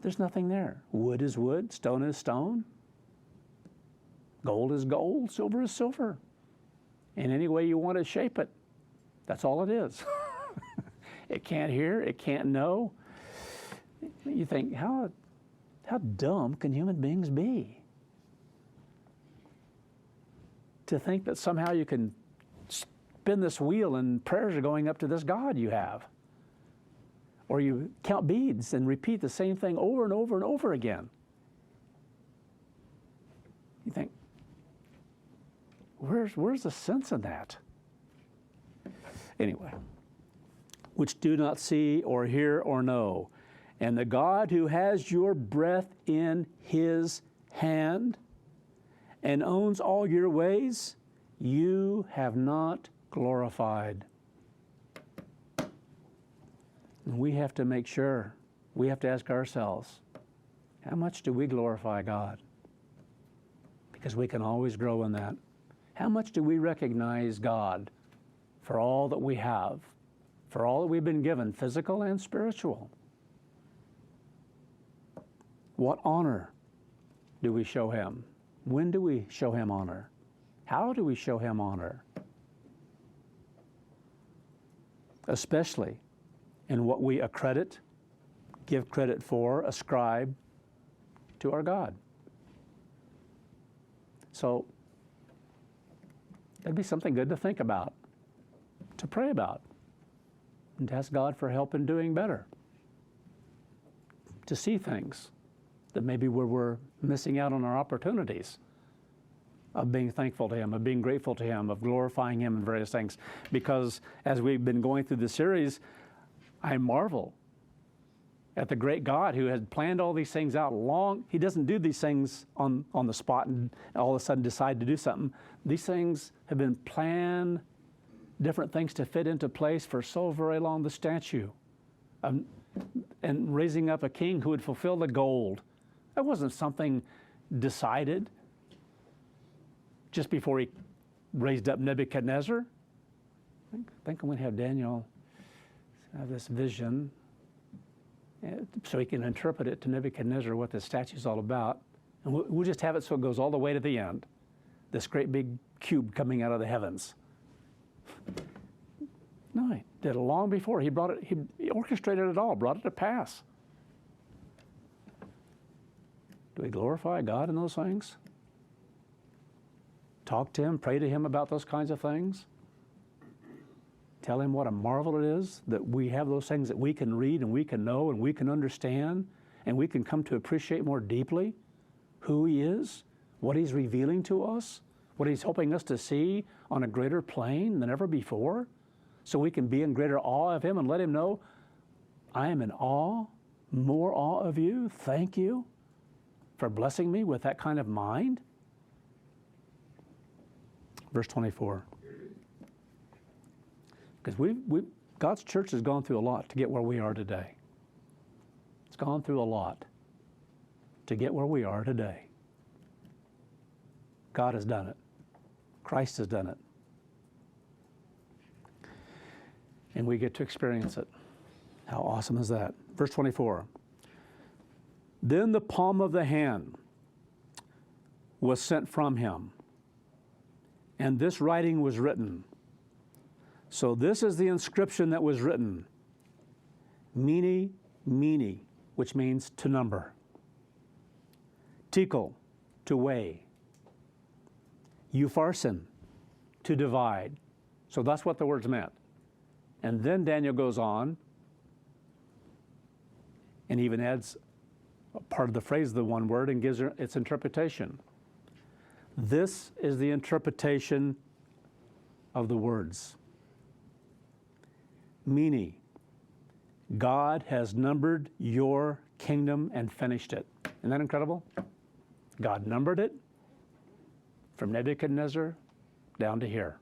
Speaker 1: There's nothing there. Wood is wood, stone is stone. Gold is gold, silver is silver. In any way you want to shape it, that's all it is. It can't hear, it can't know. You think, how dumb can human beings be? To think that somehow you can spin this wheel and prayers are going up to this God you have. Or you count beads and repeat the same thing over and over and over again. You think, where's the sense in that? Anyway, which do not see or hear or know. And the God who has your breath in his hand and owns all your ways, you have not glorified. And we have to make sure, we have to ask ourselves, how much do we glorify God? Because we can always grow in that. How much do we recognize God for all that we have, for all that we've been given, physical and spiritual? What honor do we show him? When do we show him honor? How do we show him honor? Especially in what we accredit, give credit for, ascribe to our God. So that'd be something good to think about, to pray about, and to ask God for help in doing better, to see things that maybe we're missing out on our opportunities of being thankful to him, of being grateful to him, of glorifying him in various things. Because as we've been going through the series, I marvel at the great God who had planned all these things out long. He doesn't do these things on the spot and all of a sudden decide to do something. These things have been planned, different things to fit into place for so very long. The statue and raising up a king who would fulfill the gold. That wasn't something decided just before he raised up Nebuchadnezzar. I think I'm going to have Daniel have this vision so he can interpret it to Nebuchadnezzar what this statue is all about. And we'll just have it so it goes all the way to the end. This great big cube coming out of the heavens. No, he did it long before. He orchestrated it all, brought it to pass. Do we glorify God in those things? Talk to him, pray to him about those kinds of things? Tell him what a marvel it is that we have those things that we can read and we can know and we can understand and we can come to appreciate more deeply who he is, what he's revealing to us, what he's helping us to see on a greater plane than ever before, so we can be in greater awe of him and let him know, I am in awe, more awe of you. Thank you for blessing me with that kind of mind. Verse 24. Because God's church has gone through a lot to get where we are today. It's gone through a lot to get where we are today. God has done it. Christ has done it. And we get to experience it. How awesome is that? Verse 24. Then the palm of the hand was sent from him, and this writing was written. So this is the inscription that was written. Mene, mene, which means to number. Tekel, to weigh. Upharsin, to divide. So that's what the words meant. And then Daniel goes on and even adds part of the phrase of the one word and gives its interpretation. This is the interpretation of the words. Mene, God has numbered your kingdom and finished it. Isn't that incredible? God numbered it from Nebuchadnezzar down to here.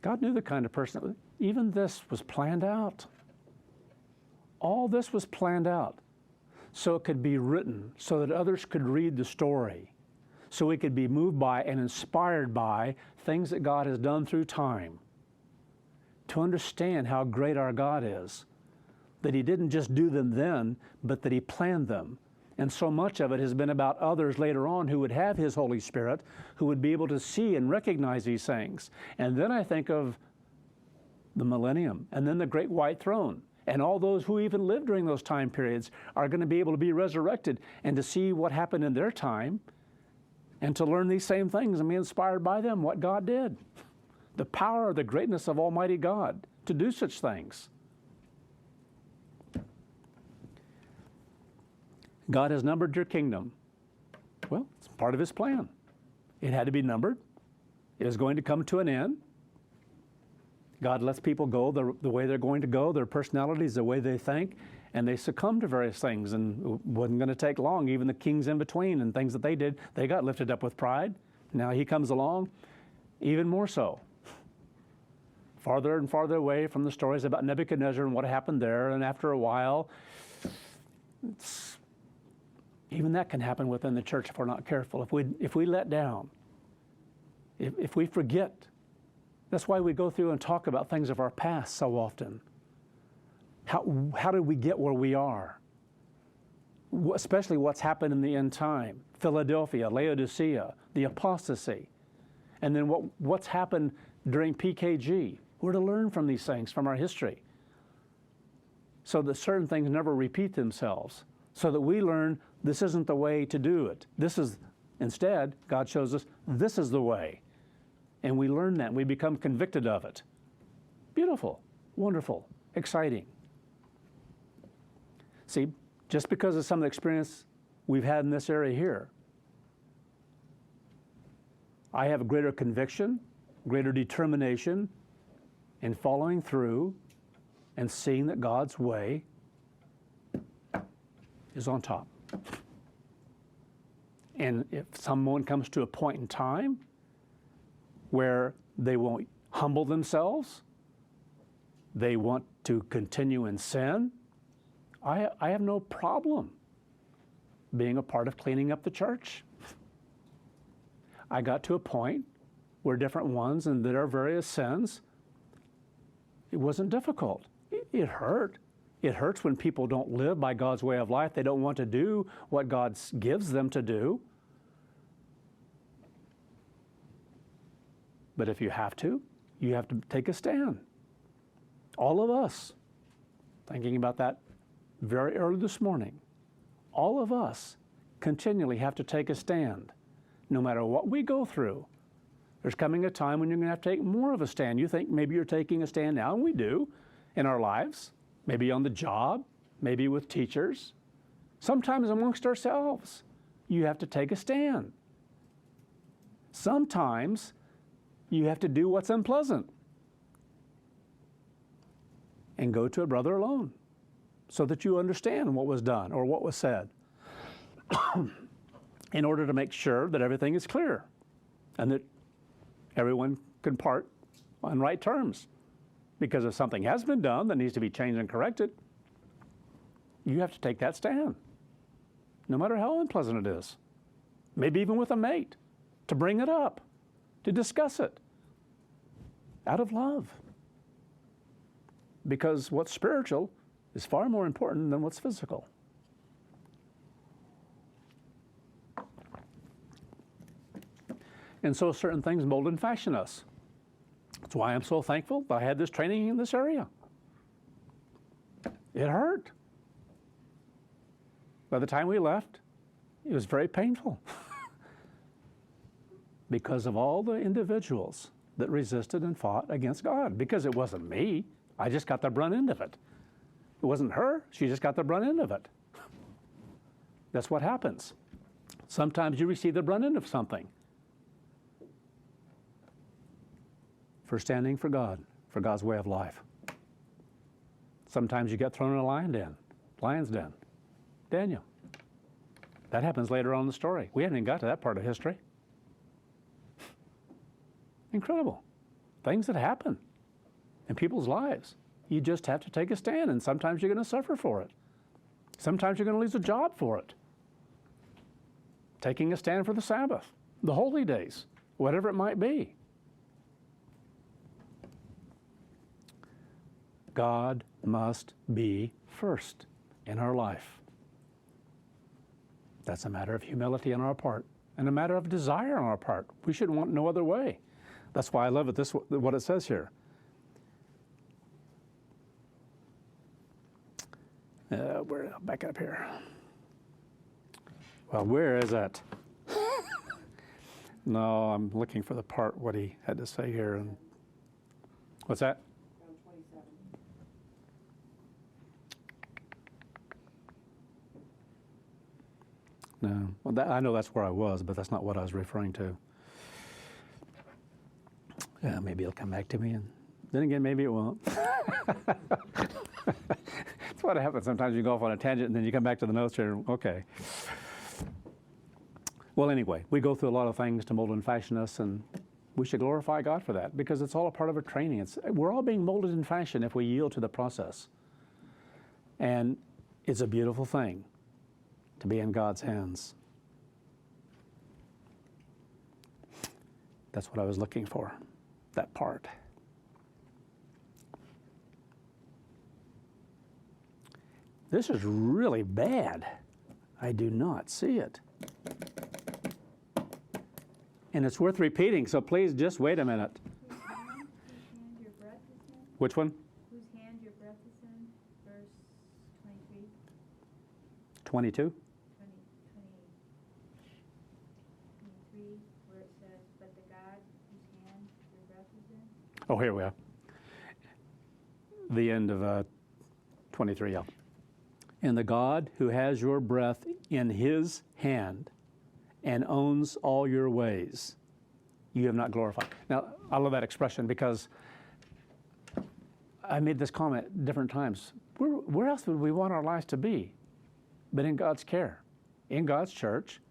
Speaker 1: God knew the kind of person, even this was planned out. All this was planned out so it could be written, so that others could read the story, so we could be moved by and inspired by things that God has done through time, to understand how great our God is, that he didn't just do them then, but that he planned them. And so much of it has been about others later on who would have his Holy Spirit, who would be able to see and recognize these things. And then I think of the millennium, and then the great white throne. And all those who even lived during those time periods are going to be able to be resurrected and to see what happened in their time and to learn these same things and be inspired by them, what God did. The power, the greatness of Almighty God to do such things. God has numbered your kingdom. Well, it's part of his plan. It had to be numbered. It was going to come to an end. God lets people go the way they're going to go, their personalities, the way they think, and they succumb to various things, and it wasn't going to take long. Even the kings in between and things that they did, they got lifted up with pride. Now he comes along, even more so. Farther and farther away from the stories about Nebuchadnezzar and what happened there, and after a while, even that can happen within the church if we're not careful. If we let down, if we forget. That's why we go through and talk about things of our past so often. How did we get where we are? Especially what's happened in the end time. Philadelphia, Laodicea, the apostasy. And then what's happened during PKG. We're to learn from these things, from our history. So that certain things never repeat themselves. So that we learn this isn't the way to do it. Instead, God shows us this is the way. And we learn that, and we become convicted of it. Beautiful, wonderful, exciting. See, just because of some of the experience we've had in this area here, I have a greater conviction, greater determination in following through and seeing that God's way is on top. And if someone comes to a point in time where they won't humble themselves, they want to continue in sin, I have no problem being a part of cleaning up the church. I got to a point where different ones and there are various sins, it wasn't difficult. It hurt. It hurts when people don't live by God's way of life. They don't want to do what God gives them to do. But if you have to take a stand. All of us, thinking about that very early this morning, all of us continually have to take a stand. No matter what we go through, there's coming a time when you're going to have to take more of a stand. You think maybe you're taking a stand now, and we do in our lives, maybe on the job, maybe with teachers, sometimes amongst ourselves. You have to take a stand. Sometimes you have to do what's unpleasant and go to a brother alone so that you understand what was done or what was said in order to make sure that everything is clear and that everyone can part on right terms. Because if something has been done that needs to be changed and corrected, you have to take that stand, no matter how unpleasant it is. Maybe even with a mate, to bring it up, to discuss it, out of love. Because what's spiritual is far more important than what's physical. And so certain things mold and fashion us. That's why I'm so thankful that I had this training in this area. It hurt. By the time we left, it was very painful because of all the individuals that resisted and fought against God. Because it wasn't me. I just got the brunt end of it. It wasn't her. She just got the brunt end of it. That's what happens. Sometimes you receive the brunt end of something. For standing for God, for God's way of life. Sometimes you get thrown in a lion's den. Daniel. That happens later on in the story. We haven't even got to that part of history. Incredible. Things that happen in people's lives. You just have to take a stand, and sometimes you're going to suffer for it. Sometimes you're going to lose a job for it. Taking a stand for the Sabbath, the holy days, whatever it might be. God must be first in our life. That's a matter of humility on our part and a matter of desire on our part. We should want no other way. That's why I love it, what it says here. Back up here. Well, where is it? No, I'm looking for the part, what he had to say here. And what's that?
Speaker 2: Around 27.
Speaker 1: No, well, I know that's where I was, but that's not what I was referring to. Yeah, maybe it'll come back to me, and then again, maybe it won't. That's what happens. Sometimes you go off on a tangent, and then you come back to the notes here. Okay. Well, anyway, we go through a lot of things to mold and fashion us, and we should glorify God for that because it's all a part of a training. We're all being molded and fashioned if we yield to the process. And it's a beautiful thing to be in God's hands. That's what I was looking for, that part. This is really bad. I do not see it. And it's worth repeating, so please just wait a minute.
Speaker 2: Whose hand your breath is in?
Speaker 1: Which one?
Speaker 2: Whose hand your breath is in? Verse 23.
Speaker 1: 22?
Speaker 2: 23, where it says, but the God whose hand your breath is in.
Speaker 1: Oh, here we are. The end of 23, yeah. And the God who has your breath in his hand and owns all your ways, you have not glorified. Now, I love that expression because I made this comment different times. Where else would we want our lives to be but in God's care, in God's church?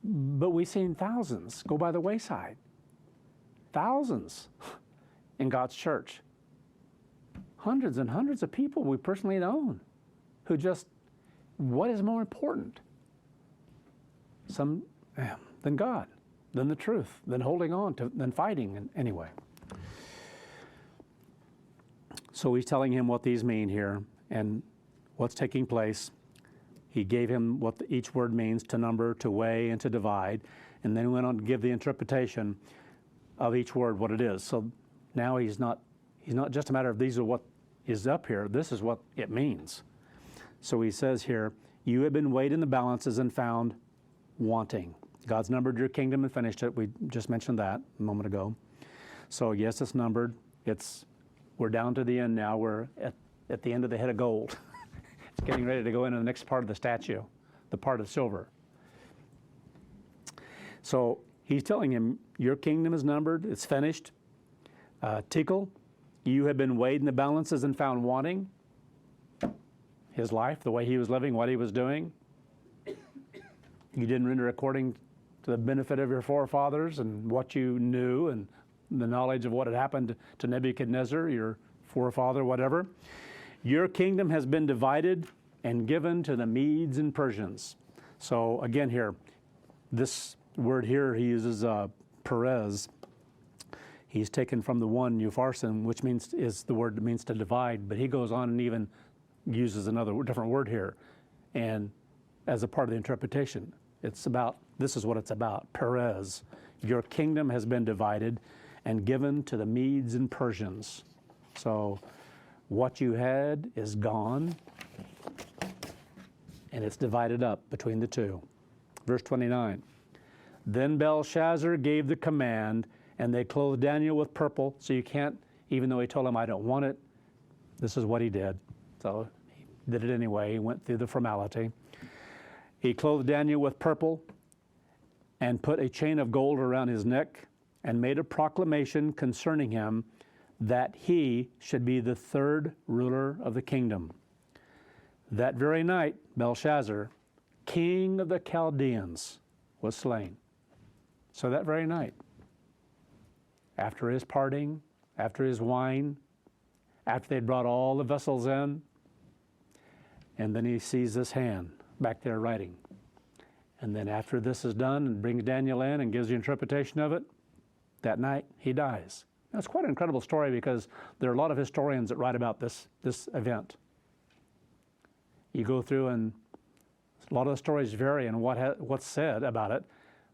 Speaker 1: But we've seen thousands go by the wayside. Thousands in God's church. Hundreds and hundreds of people we personally known who just, what is more important? Than God, than the truth, than holding on to, than fighting, and anyway. So he's telling him what these mean here and what's taking place. He gave him what each word means, to number, to weigh, and to divide, and then went on to give the interpretation of each word, what it is. So now he's not just a matter of these are what is up here, this is what it means. So he says here, you have been weighed in the balances and found wanting. God's numbered your kingdom and finished it. We just mentioned that a moment ago. So yes, it's numbered. We're down to the end now. We're at the end of the head of gold. It's getting ready to go into the next part of the statue, the part of silver. So he's telling him, your kingdom is numbered. It's finished. Tickle, you have been weighed in the balances and found wanting. His life, the way he was living, what he was doing. You didn't render according to the benefit of your forefathers and what you knew and the knowledge of what had happened to Nebuchadnezzar, your forefather, whatever. Your kingdom has been divided and given to the Medes and Persians. So again here, this word here he uses Perez. He's taken from the one Upharsin, which is the word that means to divide, but he goes on and even uses another different word here, and as a part of the interpretation. This is what it's about, Perez. Your kingdom has been divided and given to the Medes and Persians. So what you had is gone, and it's divided up between the two. Verse 29, then Belshazzar gave the command, and they clothed Daniel with purple, so you can't, even though he told him, I don't want it, this is what he did. So he did it anyway, he went through the formality. He clothed Daniel with purple and put a chain of gold around his neck and made a proclamation concerning him that he should be the third ruler of the kingdom. That very night, Belshazzar, king of the Chaldeans, was slain. So that very night, after his parting, after his wine, after they'd brought all the vessels in, and then he sees this hand back there writing. And then after this is done and brings Daniel in and gives the interpretation of it, that night he dies. It's quite an incredible story because there are a lot of historians that write about this event. You go through and a lot of the stories vary in what's said about it,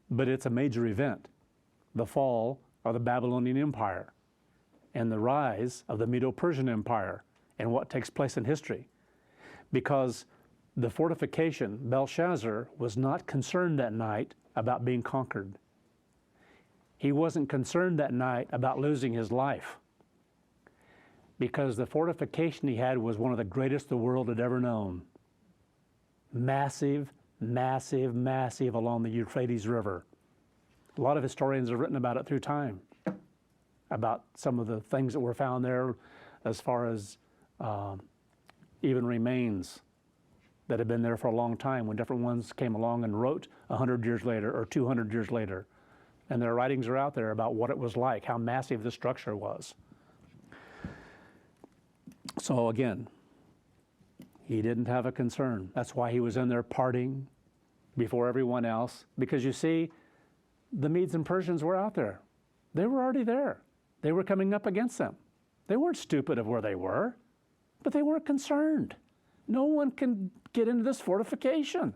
Speaker 1: but it's a major event. The fall of the Babylonian Empire and the rise of the Medo-Persian Empire and what takes place in history. Because the fortification, Belshazzar was not concerned that night about being conquered. He wasn't concerned that night about losing his life, because the fortification he had was one of the greatest the world had ever known. Massive, massive, massive along the Euphrates River. A lot of historians have written about it through time, about some of the things that were found there as far as even remains that had been there for a long time when different ones came along and wrote 100 years later or 200 years later. And their writings are out there about what it was like, how massive the structure was. So again, he didn't have a concern. That's why he was in there partying before everyone else. Because you see, the Medes and Persians were out there. They were already there. They were coming up against them. They weren't stupid of where they were, but they weren't concerned. No one can get into this fortification.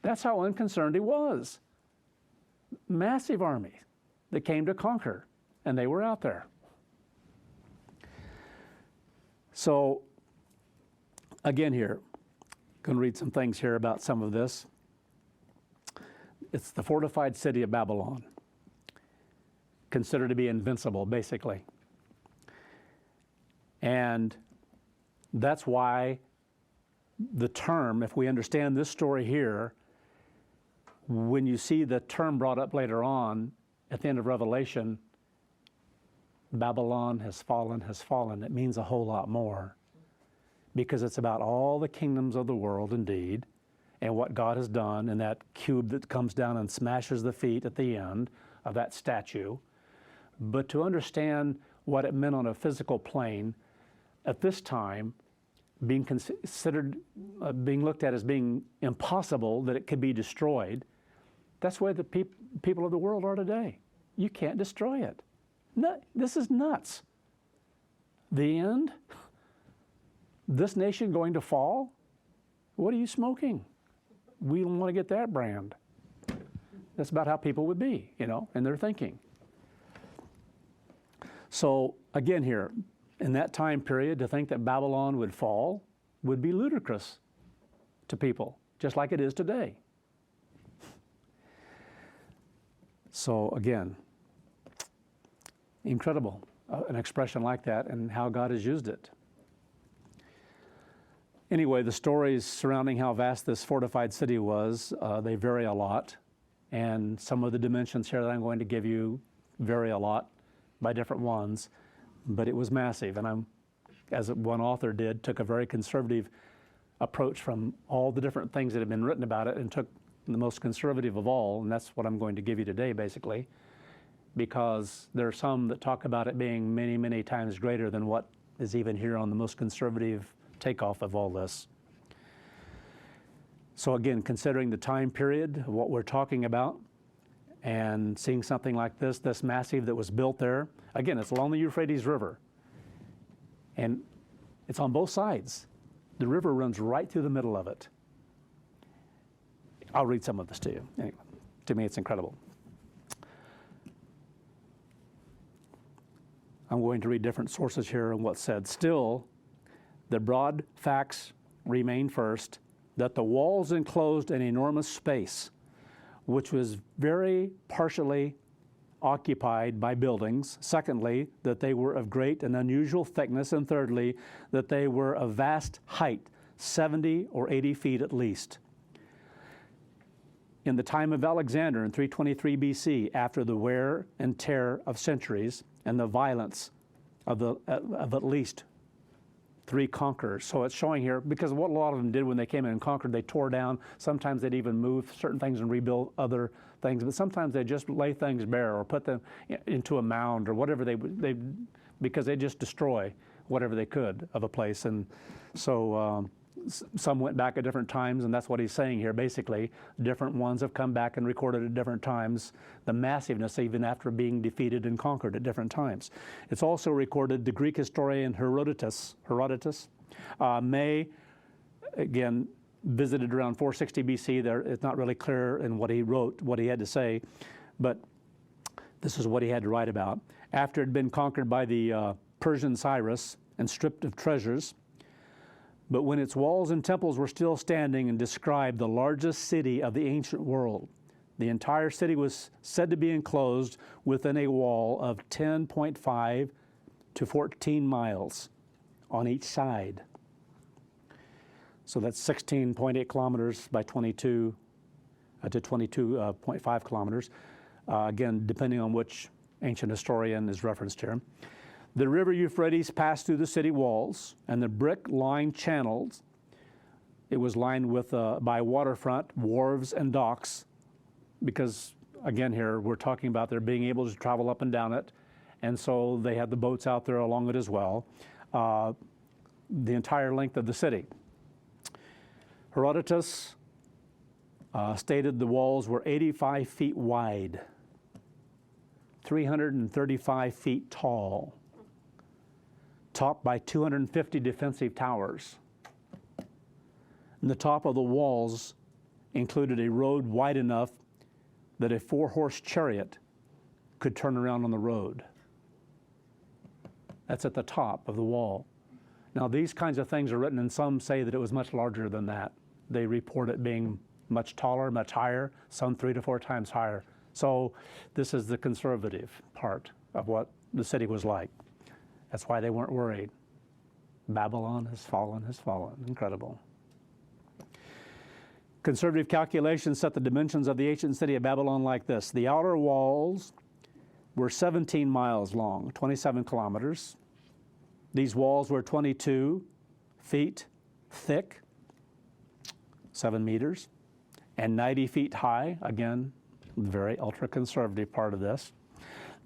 Speaker 1: That's how unconcerned he was. Massive army that came to conquer, and they were out there. So, again here, going to read some things here about some of this. It's the fortified city of Babylon, considered to be invincible, basically. And that's why the term, if we understand this story here, when you see the term brought up later on at the end of Revelation, Babylon has fallen, it means a whole lot more. Because it's about all the kingdoms of the world, indeed, and what God has done, and that cube that comes down and smashes the feet at the end of that statue. But to understand what it meant on a physical plane, at this time, being considered, being looked at as being impossible, that it could be destroyed, that's where the people of the world are today. You can't destroy it. No, this is nuts. The end? This nation going to fall? What are you smoking? We don't want to get that brand. That's about how people would be, in their thinking. So again here, in that time period, to think that Babylon would fall would be ludicrous to people, just like it is today. So again, incredible, an expression like that and how God has used it. Anyway, the stories surrounding how vast this fortified city was, they vary a lot. And some of the dimensions here that I'm going to give you vary a lot by different ones. But it was massive. And as one author did, took a very conservative approach from all the different things that have been written about it and took the most conservative of all. And that's what I'm going to give you today, basically. Because there are some that talk about it being many, many times greater than what is even here on the most conservative takeoff of all this. So again, considering the time period of what we're talking about and seeing something like this massive that was built there, again, it's along the Euphrates River and it's on both sides. The river runs right through the middle of it. I'll read some of this to you. Anyway, to me, it's incredible. I'm going to read different sources here on what's said. Still, the broad facts remain first, that the walls enclosed an enormous space, which was very partially occupied by buildings. Secondly, that they were of great and unusual thickness. And thirdly, that they were of vast height, 70 or 80 feet at least. In the time of Alexander in 323 BC, after the wear and tear of centuries and the violence of at least 3 conquerors. So it's showing here, because what a lot of them did when they came in and conquered, they tore down. Sometimes they'd even move certain things and rebuild other things, but sometimes they just lay things bare or put them into a mound or whatever because they just destroy whatever they could of a place. And so some went back at different times, and that's what he's saying here, basically. Different ones have come back and recorded at different times, the massiveness even after being defeated and conquered at different times. It's also recorded, the Greek historian Herodotus may, again, visited around 460 BC. There, it's not really clear in what he wrote, what he had to say, but this is what he had to write about. After it had been conquered by the Persian Cyrus and stripped of treasures, but when its walls and temples were still standing, and described the largest city of the ancient world. The entire city was said to be enclosed within a wall of 10.5 to 14 miles on each side. So that's 16.8 kilometers by 22 to 22.5 kilometers. Again, depending on which ancient historian is referenced here. The river Euphrates passed through the city walls, and the brick-lined channels, it was lined with by waterfront, wharves, and docks, because, again, here we're talking about their being able to travel up and down it, and so they had the boats out there along it as well, the entire length of the city. Herodotus stated the walls were 85 feet wide, 335 feet tall, topped by 250 defensive towers. And the top of the walls included a road wide enough that a 4-horse chariot could turn around on the road. That's at the top of the wall. Now, these kinds of things are written, and some say that it was much larger than that. They report it being much taller, much higher, some 3 to 4 times higher. So this is the conservative part of what the city was like. That's why they weren't worried. Babylon has fallen, has fallen. Incredible. Conservative calculations set the dimensions of the ancient city of Babylon like this. The outer walls were 17 miles long, 27 kilometers. These walls were 22 feet thick, 7 meters, and 90 feet high. Again, very ultra-conservative part of this.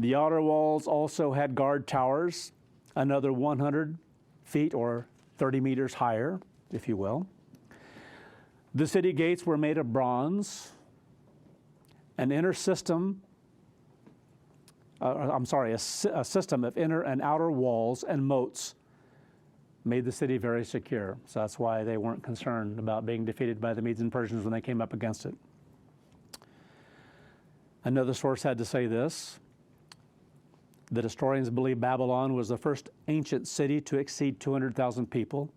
Speaker 1: The outer walls also had guard towers, another 100 feet or 30 meters higher, if you will. The city gates were made of bronze. An inner system, a system of inner and outer walls and moats made the city very secure. So that's why they weren't concerned about being defeated by the Medes and Persians when they came up against it. Another source had to say this, that historians believe Babylon was the first ancient city to exceed 200,000 people.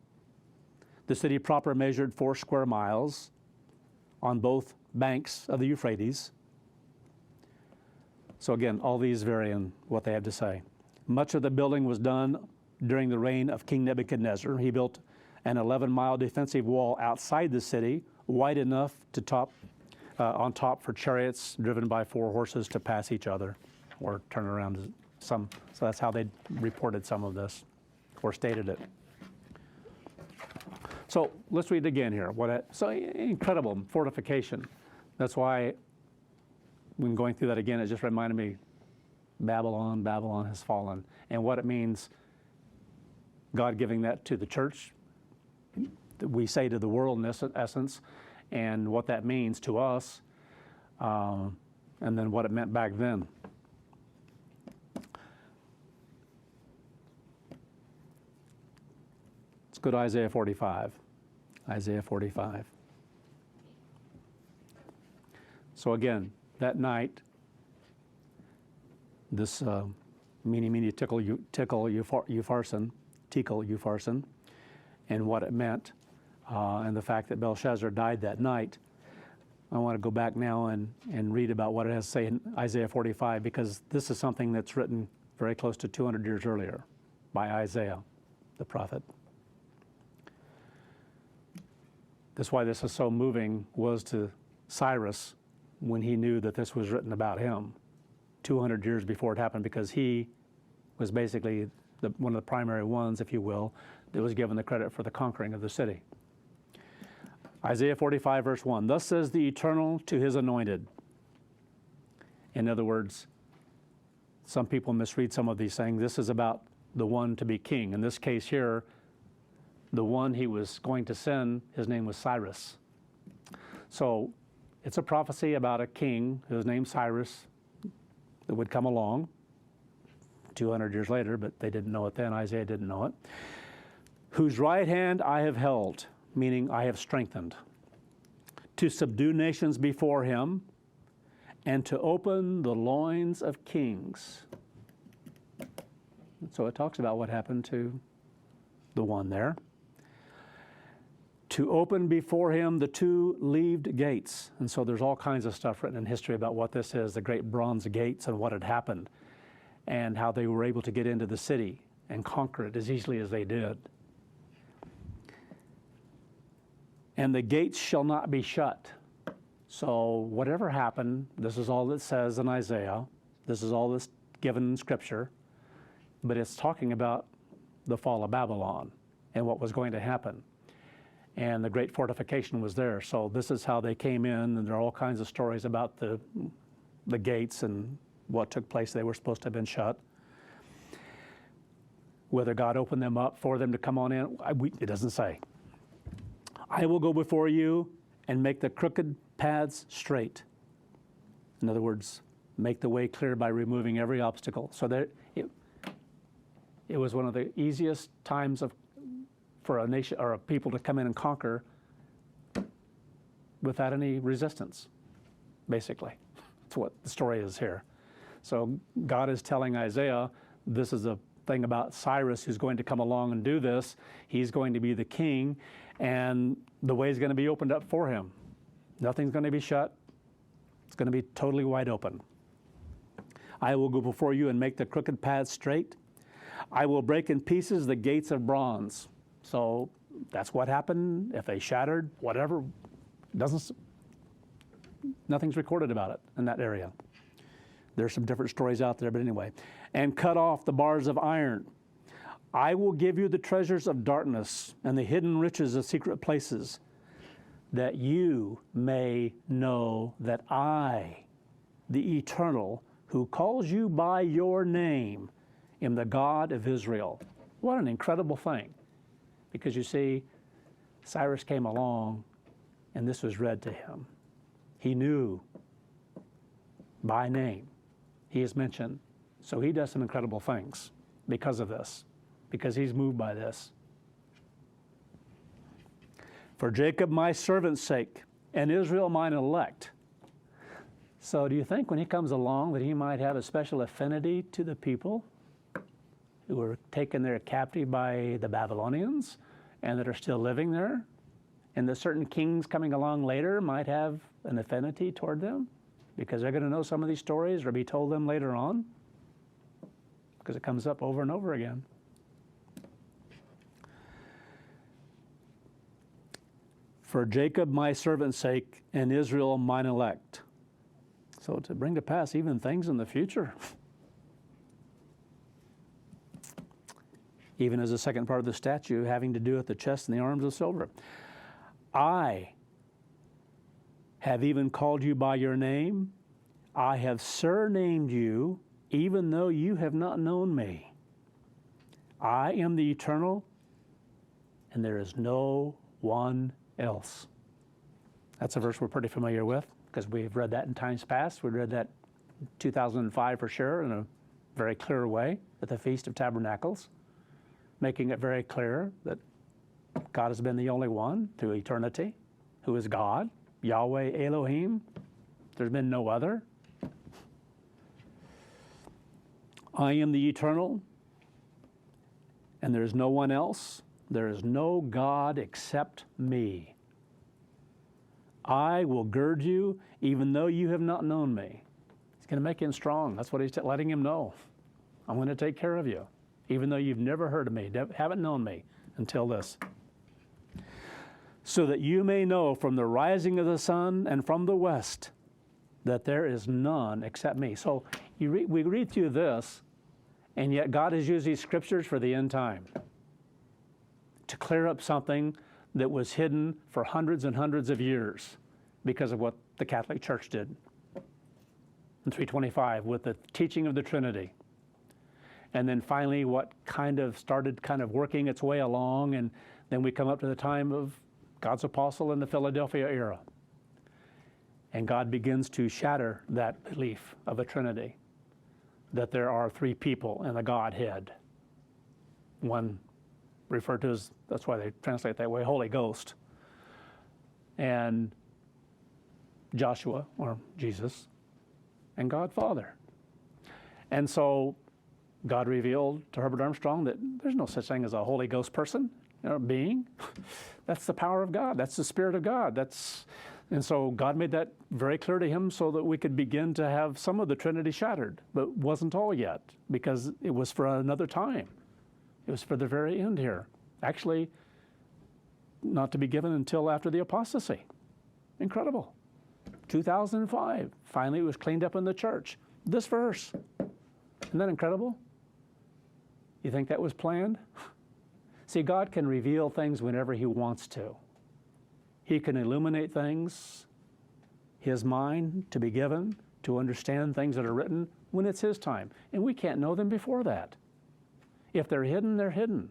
Speaker 1: The city proper measured 4 square miles on both banks of the Euphrates. So again, all these vary in what they have to say. Much of the building was done during the reign of King Nebuchadnezzar. He built an 11-mile defensive wall outside the city, wide enough to on top for chariots driven by 4 horses to pass each other or turn around. So that's how they reported some of this or stated it. So let's read it again here. So incredible fortification. That's why when going through that again, it just reminded me, Babylon, Babylon has fallen, and what it means, God giving that to the church, we say to the world in essence, and what that means to us, and then what it meant back then. Let's go to Isaiah 45. Isaiah 45. So again, that night, this meeny, tickle, Upharsin, and what it meant, and the fact that Belshazzar died that night. I want to go back now and read about what it has to say in Isaiah 45, because this is something that's written very close to 200 years earlier by Isaiah, the prophet. That's why this is so moving, was to Cyrus when he knew that this was written about him 200 years before it happened, because he was basically one of the primary ones, if you will, that was given the credit for the conquering of the city. Isaiah 45, verse 1, "Thus says the Eternal to his anointed." In other words, some people misread some of these things. This is about the one to be king. In this case here, the one he was going to send, his name was Cyrus. So it's a prophecy about a king whose name's Cyrus that would come along 200 years later, but they didn't know it then. Isaiah didn't know it. Whose right hand I have held, meaning I have strengthened, to subdue nations before him and to open the loins of kings. So it talks about what happened to the one there. To open before him the two-leaved gates. And so there's all kinds of stuff written in history about what this is, the great bronze gates and what had happened, and how they were able to get into the city and conquer it as easily as they did. And the gates shall not be shut. So whatever happened, this is all it says in Isaiah. This is all that's given in Scripture. But it's talking about the fall of Babylon and what was going to happen. And the great fortification was there. So this is how they came in, and there are all kinds of stories about the gates and what took place. They were supposed to have been shut. Whether God opened them up for them to come on in, it doesn't say. I will go before you and make the crooked paths straight. In other words, make the way clear by removing every obstacle. So there, it was one of the easiest times for a nation or a people to come in and conquer without any resistance, basically. That's what the story is here. So God is telling Isaiah, this is a thing about Cyrus who's going to come along and do this. He's going to be the king, and the way is going to be opened up for him. Nothing's going to be shut. It's going to be totally wide open. I will go before you and make the crooked paths straight. I will break in pieces the gates of bronze. So that's what happened. If they shattered, whatever, nothing's recorded about it in that area. There's some different stories out there, but anyway. And cut off the bars of iron. I will give you the treasures of darkness and the hidden riches of secret places, that you may know that I, the Eternal, who calls you by your name, am the God of Israel. What an incredible thing. Because you see, Cyrus came along and this was read to him. He knew by name. He is mentioned. So he does some incredible things because of this, because he's moved by this. For Jacob my servant's sake, and Israel mine elect. So do you think when he comes along that he might have a special affinity to the people who were taken there captive by the Babylonians and that are still living there? And that certain kings coming along later might have an affinity toward them because they're going to know some of these stories or be told them later on? Because it comes up over and over again. For Jacob my servant's sake, and Israel mine elect. So to bring to pass even things in the future. Even as the second part of the statue having to do with the chest and the arms of silver. I have even called you by your name. I have surnamed you, even though you have not known me. I am the Eternal, and there is no one else. That's a verse we're pretty familiar with because we've read that in times past. We read that in 2005 for sure in a very clear way at the Feast of Tabernacles, making it very clear that God has been the only one through eternity who is God, Yahweh Elohim. There's been no other. I am the Eternal, and there is no one else. There is no God except me. I will gird you even though you have not known me. He's going to make him strong. That's what he's letting him know. I'm going to take care of you, even though you've never heard of me, haven't known me until this. So that you may know from the rising of the sun and from the west that there is none except me. So we read through this, and yet God has used these scriptures for the end time to clear up something that was hidden for hundreds and hundreds of years because of what the Catholic Church did in 325 with the teaching of the Trinity. And then finally what started working its way along, and Then we come up to the time of God's apostle in the Philadelphia era. And God begins to shatter that belief of a Trinity, that there are three people in the Godhead. One referred to as, that's why they translate it that way, Holy Ghost. And Joshua, or Jesus, and God Father. And so God revealed to Herbert Armstrong that there's no such thing as a Holy Ghost person, being. That's the power of God. That's the Spirit of God. And so God made that very clear to him so that we could begin to have some of the Trinity shattered, but wasn't all yet, because it was for another time. It was for the very end here. Actually, not to be given until after the apostasy. Incredible. 2005, finally it was cleaned up in the church. This verse. Isn't that incredible? You think that was planned? See, God can reveal things whenever he wants to. He can illuminate things, his mind to be given, to understand things that are written when it's his time. And we can't know them before that. If they're hidden, they're hidden.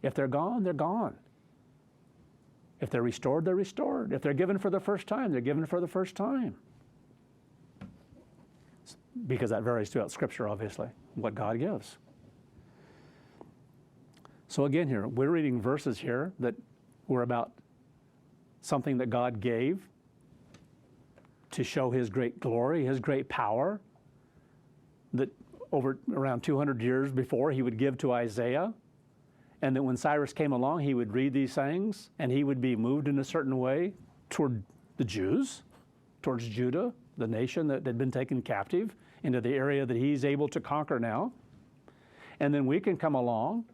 Speaker 1: If they're gone, they're gone. If they're restored, they're restored. If they're given for the first time, they're given for the first time. Because that varies throughout Scripture, obviously, what God gives. So again here, we're reading verses here that were about something that God gave to show his great glory, his great power, that over around 200 years before he would give to Isaiah, and that when Cyrus came along, he would read these things, and he would be moved in a certain way toward the Jews, towards Judah, the nation that had been taken captive into the area that he's able to conquer now. And then we can come along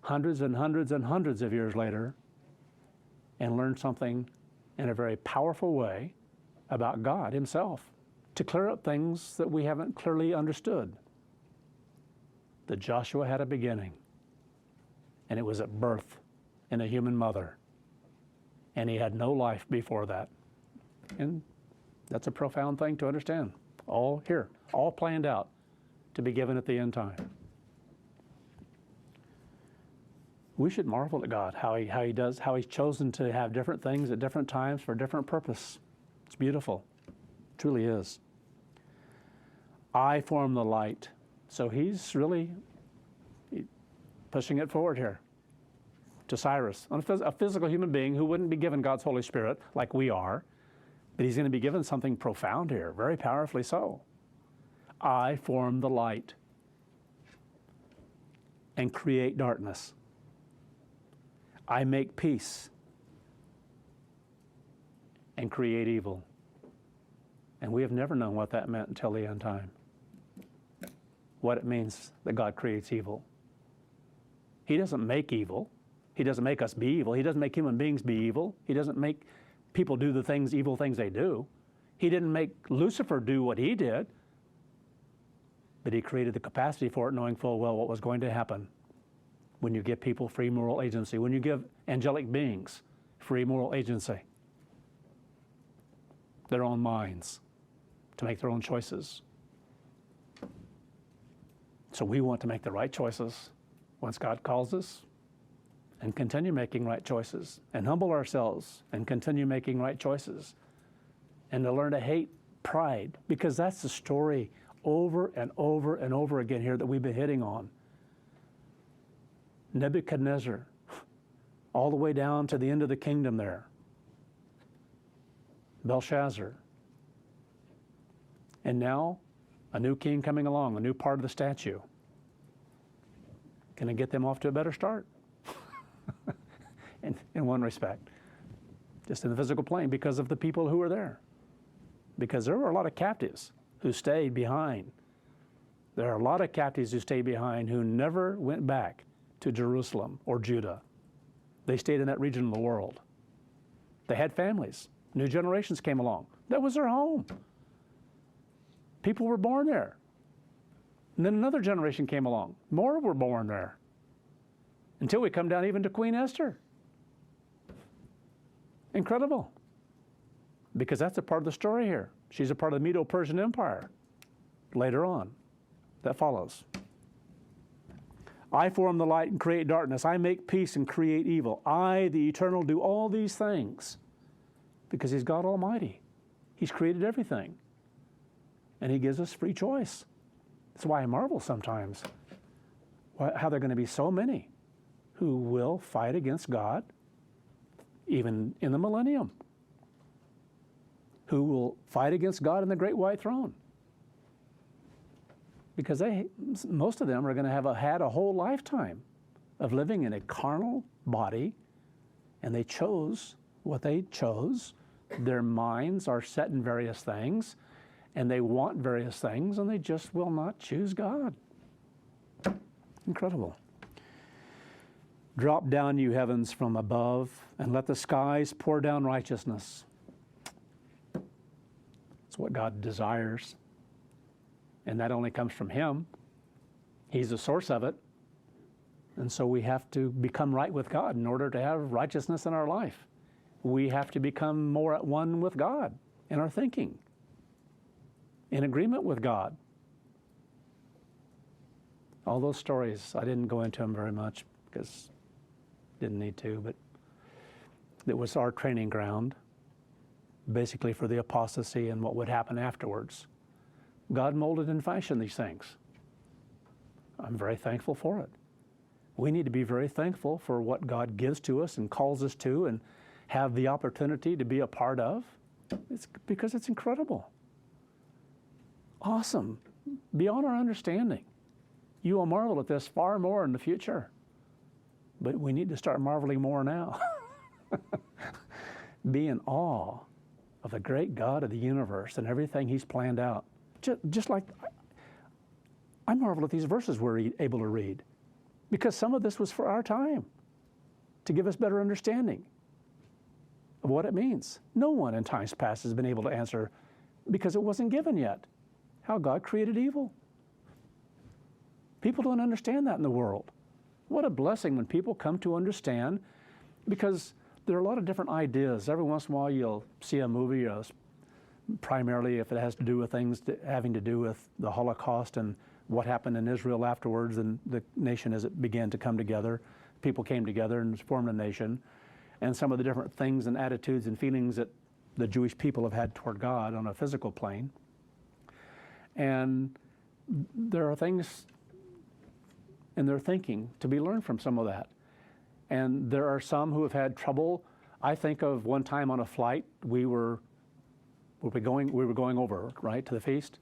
Speaker 1: hundreds and hundreds and hundreds of years later and learn something in a very powerful way about God himself to clear up things that we haven't clearly understood. That Joshua had a beginning, and it was at birth in a human mother, and he had no life before that. And that's a profound thing to understand. All here, all planned out to be given at the end time. We should marvel at God, how he's chosen to have different things at different times for different purpose. It's beautiful. It truly is. I form the light. So he's really pushing it forward here to Cyrus, a physical human being who wouldn't be given God's Holy Spirit like we are, but he's going to be given something profound here, very powerfully so. I form the light and create darkness. I make peace and create evil. And we have never known what that meant until the end time. What it means that God creates evil. He doesn't make evil. He doesn't make us be evil. He doesn't make human beings be evil. He doesn't make people do the things, evil things they do. He didn't make Lucifer do what he did. But he created the capacity for it, knowing full well what was going to happen when you give people free moral agency, when you give angelic beings free moral agency, their own minds, to make their own choices. So we want to make the right choices once God calls us, and continue making right choices, and humble ourselves and continue making right choices, and to learn to hate pride, because that's the story over and over and over again here that we've been hitting on. Nebuchadnezzar, all the way down to the end of the kingdom there. Belshazzar. And now, a new king coming along, a new part of the statue. Can I get them off to a better start? in one respect. Just in the physical plane, because of the people who were there. Because there were a lot of captives who stayed behind. There are a lot of captives who stayed behind who never went back to Jerusalem or Judah. They stayed in that region of the world. They had families. New generations came along. That was their home. People were born there. And then another generation came along. More were born there. Until we come down even to Queen Esther. Incredible. Because that's a part of the story here. She's a part of the Medo-Persian Empire later on. That follows. I form the light and create darkness. I make peace and create evil. I, the Eternal, do all these things because He's God Almighty. He's created everything. And He gives us free choice. That's why I marvel sometimes how there are going to be so many who will fight against God, even in the millennium, who will fight against God in the great white throne. Because most of them are going to have had a whole lifetime of living in a carnal body, and they chose what they chose. Their minds are set in various things, and they want various things, and they just will not choose God. Incredible. Drop down, you heavens, from above, and let the skies pour down righteousness. It's what God desires. And that only comes from Him. He's the source of it. And so we have to become right with God in order to have righteousness in our life. We have to become more at one with God in our thinking, in agreement with God. All those stories, I didn't go into them very much because didn't need to, but it was our training ground, basically for the apostasy and what would happen afterwards. God molded and fashioned these things. I'm very thankful for it. We need to be very thankful for what God gives to us and calls us to and have the opportunity to be a part of. It's because it's incredible. Awesome. Beyond our understanding. You will marvel at this far more in the future. But we need to start marveling more now. Be in awe of the great God of the universe and everything He's planned out. Just like I marvel at these verses we're able to read, because some of this was for our time, to give us better understanding of what it means. No one in times past has been able to answer, because it wasn't given yet, how God created evil. People don't understand that in the world. What a blessing when people come to understand, because there are a lot of different ideas. Every once in a while you'll see a movie, primarily if it has to do with things having to do with the Holocaust and what happened in Israel afterwards, and the nation as it began to come together. People came together and formed a nation, and some of the different things and attitudes and feelings that the Jewish people have had toward God on a physical plane. And there are things in their thinking to be learned from some of that. And there are some who have had trouble. I think of one time on a flight, we were going over, right, to the feast,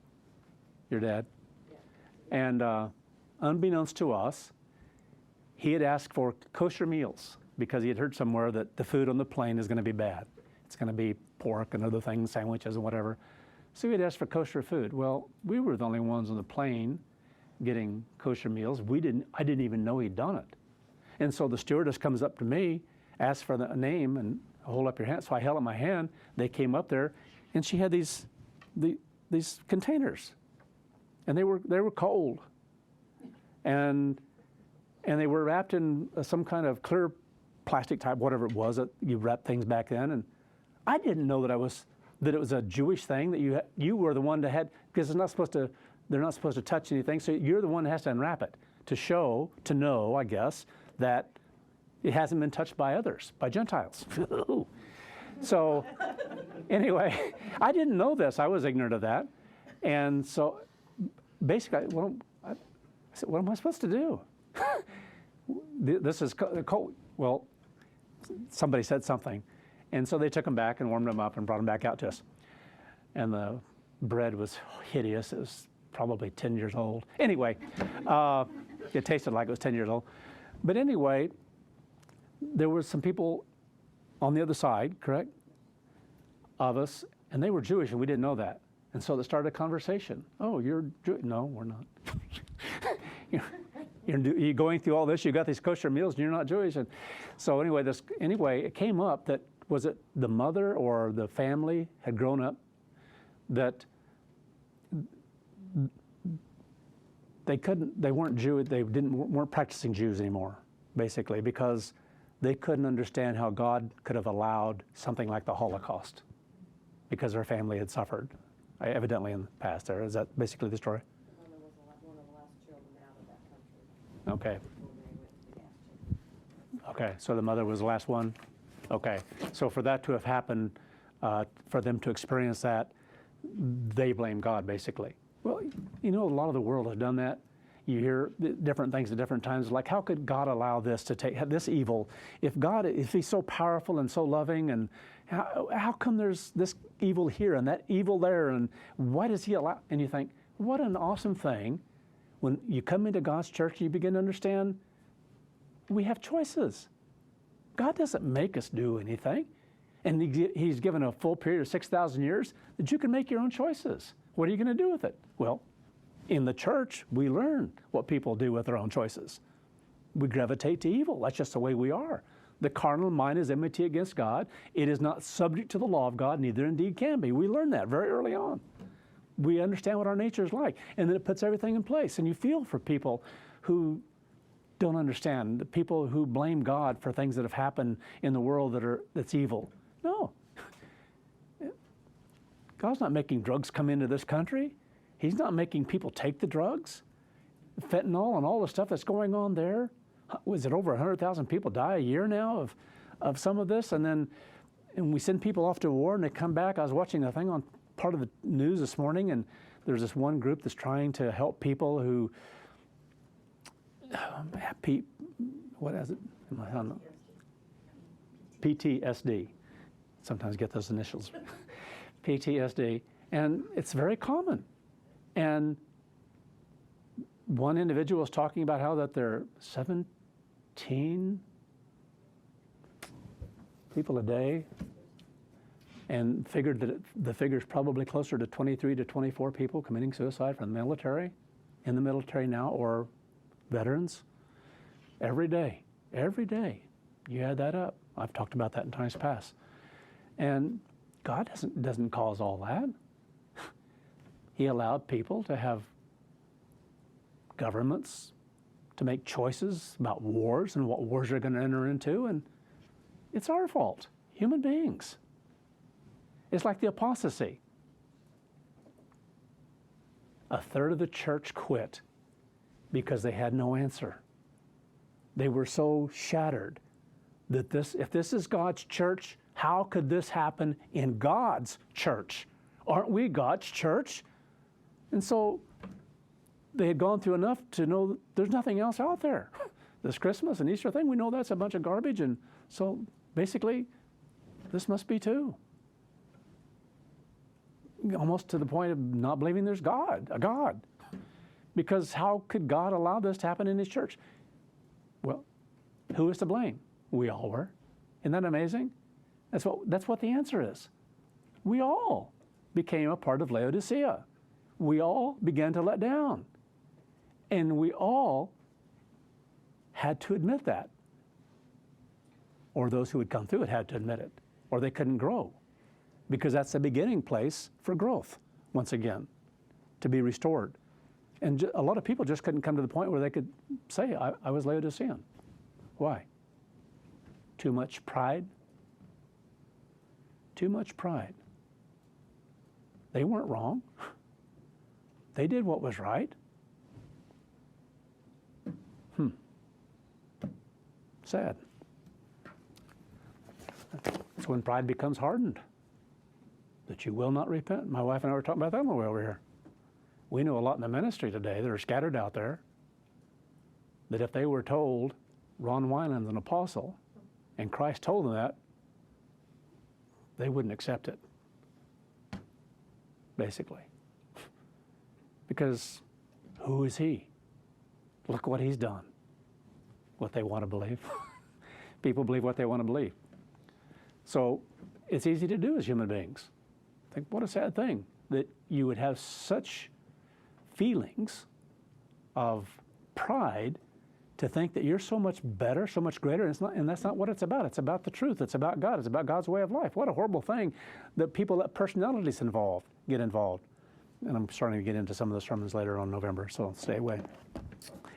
Speaker 1: your dad. Yeah. And unbeknownst to us, he had asked for kosher meals because he had heard somewhere that the food on the plane is going to be bad. It's going to be pork and other things, sandwiches and whatever. So he had asked for kosher food. Well, we were the only ones on the plane getting kosher meals. I didn't even know he'd done it. And so the stewardess comes up to me, asks for the name, and hold up your hand. So I held up my hand. They came up there, and she had these containers, and they were cold, and they were wrapped in some kind of clear plastic type, whatever it was that you wrap things back then. And I didn't know that it was a Jewish thing that you were the one that had, because they're not supposed to touch anything. So you're the one that has to unwrap it to know, I guess, that it hasn't been touched by others, by Gentiles. So anyway, I didn't know this. I was ignorant of that. And so basically, I said, what am I supposed to do? This is cold. Well, somebody said something. And so they took them back and warmed them up and brought them back out to us. And the bread was hideous. It was probably 10 years old. Anyway, it tasted like it was 10 years old. But anyway, there were some people on the other side, correct, of us, and they were Jewish, and we didn't know that. And so they started a conversation. Oh, you're Jewish? No, we're not. You're going through all this. You got these kosher meals, and you're not Jewish. And so anyway, it came up that, was it the mother or the family had grown up that they weren't Jewish, weren't practicing Jews anymore, basically, because they couldn't understand how God could have allowed something like the Holocaust because their family had suffered, evidently in the past there. Is that basically the story?
Speaker 3: One of the last children out of that country.
Speaker 1: Okay. Okay, so the mother was the last one? Okay, so for that to have happened, for them to experience that, they blame God, basically. Well, you know, a lot of the world has done that. You hear different things at different times, like how could God allow this to take, this evil? If he's so powerful and so loving, and how come there's this evil here and that evil there, and why does he allow? And you think, what an awesome thing. When you come into God's church, you begin to understand we have choices. God doesn't make us do anything. And he's given a full period of 6,000 years that you can make your own choices. What are you going to do with it? Well, in the church, we learn what people do with their own choices. We gravitate to evil. That's just the way we are. The carnal mind is enmity against God. It is not subject to the law of God, neither indeed can be. We learn that very early on. We understand what our nature is like. And then it puts everything in place. And you feel for people who don't understand, the people who blame God for things that have happened in the world that's evil. No. God's not making drugs come into this country. He's not making people take the drugs. Fentanyl and all the stuff that's going on there. Was it over 100,000 people die a year now of some of this? And we send people off to war and they come back. I was watching a thing on part of the news this morning, and there's this one group that's trying to help people who, what is it? I don't know. PTSD. Sometimes get those initials. PTSD. And it's very common. And one individual was talking about how that there are 17 people a day, and figured that the figure's probably closer to 23 to 24 people committing suicide from the military, in the military now, or veterans. Every day. You add that up. I've talked about that in times past. And God doesn't cause all that. He allowed people to have governments to make choices about wars and what wars they're going to enter into, and it's our fault, human beings. It's like the apostasy. A third of the church quit because they had no answer. They were so shattered that if this is God's church, how could this happen in God's church? Aren't we God's church? And so they had gone through enough to know that there's nothing else out there. This Christmas and Easter thing, we know that's a bunch of garbage, and so basically, this must be too. Almost to the point of not believing there's a God. Because how could God allow this to happen in His church? Well, who is to blame? We all were. Isn't that amazing? That's what the answer is. We all became a part of Laodicea. We all began to let down. And we all had to admit that. Or those who had come through it had to admit it. Or they couldn't grow. Because that's the beginning place for growth, once again, to be restored. And a lot of people just couldn't come to the point where they could say, I was Laodicean. Why? Too much pride? Too much pride. They weren't wrong. They did what was right. Sad. That's when pride becomes hardened. That you will not repent. My wife and I were talking about that on the way over here. We know a lot in the ministry today that are scattered out there, that if they were told Ron Wyland's an apostle, and Christ told them that, they wouldn't accept it, basically. Because who is he? Look what he's done. What they want to believe. People believe what they want to believe. So it's easy to do as human beings. Think, what a sad thing that you would have such feelings of pride to think that you're so much better, so much greater, and that's not what it's about. It's about the truth. It's about God. It's about God's way of life. What a horrible thing that people that personalities get involved. And I'm starting to get into some of the sermons later on in November, so stay away.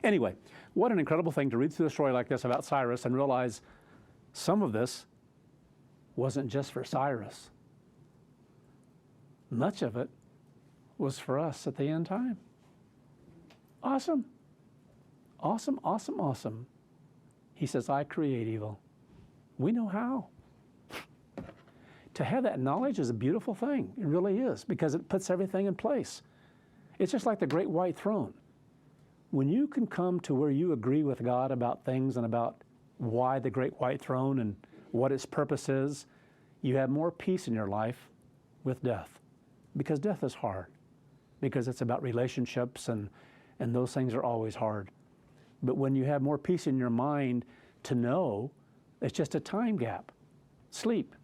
Speaker 1: Anyway, what an incredible thing to read through a story like this about Cyrus and realize some of this wasn't just for Cyrus. Much of it was for us at the end time. Awesome. Awesome, awesome, awesome. He says, I create evil. We know how. To have that knowledge is a beautiful thing. It really is, because it puts everything in place. It's just like the great white throne. When you can come to where you agree with God about things and about why the great white throne and what its purpose is, you have more peace in your life with death. Because death is hard. Because it's about relationships, and those things are always hard. But when you have more peace in your mind to know it's just a time gap. Sleep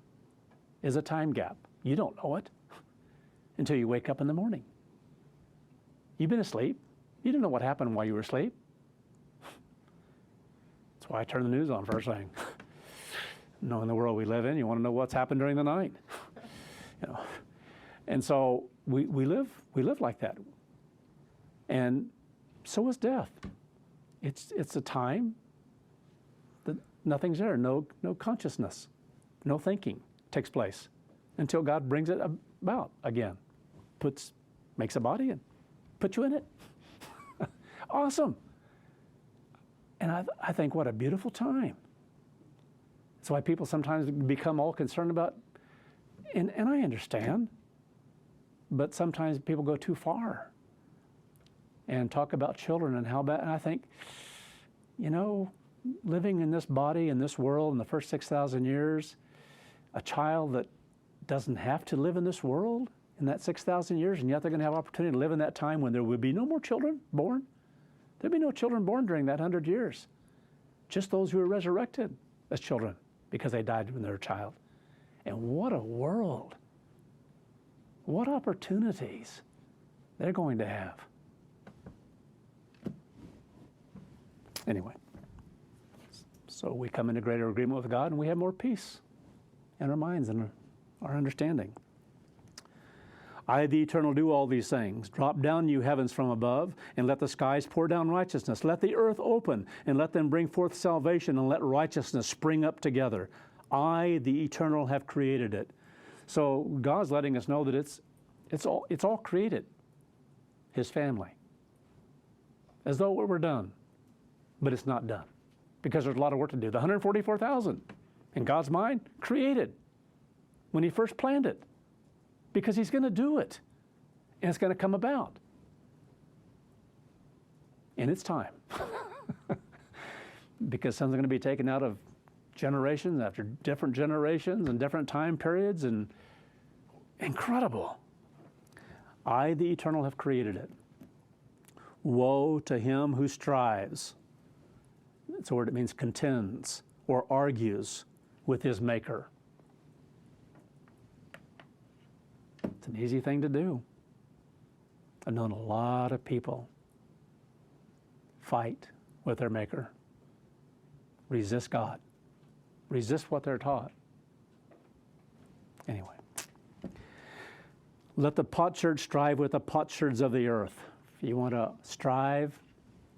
Speaker 1: is a time gap. You don't know it until you wake up in the morning. You've been asleep. You didn't know what happened while you were asleep. That's why I turn the news on first thing. Knowing the world we live in, you want to know what's happened during the night. You know. And so we live like that. And so is death. It's a time that nothing's there, no consciousness, no thinking takes place until God brings it about again, makes a body and puts you in it. Awesome. And I think what a beautiful time. That's why people sometimes become all concerned about, and I understand, but sometimes people go too far and talk about children and how bad. And I think, you know, living in this body, in this world, in the first 6,000 years, a child that doesn't have to live in this world in that 6,000 years, and yet they're going to have opportunity to live in that time when there will be no more children born. There'll be no children born during that 100 years. Just those who are resurrected as children because they died when they were a child. And what a world. What opportunities they're going to have. Anyway, so we come into greater agreement with God and we have more peace in our minds and our understanding. I, the Eternal, do all these things. Drop down, you heavens from above, and let the skies pour down righteousness. Let the earth open, and let them bring forth salvation, and let righteousness spring up together. I, the Eternal, have created it. So God's letting us know that it's all created, His family. As though it were done. But it's not done, because there's a lot of work to do. The 144,000, in God's mind, created when He first planned it. Because He's going to do it, and it's going to come about. And it's time. Because something's going to be taken out of generations after different generations and different time periods, and incredible. I, the Eternal, have created it. Woe to him who strives. It's a word that means contends or argues with his Maker. It's an easy thing to do. I've known a lot of people fight with their Maker, resist God, resist what they're taught. Anyway, let the potsherds strive with the potsherds of the earth. If you want to strive,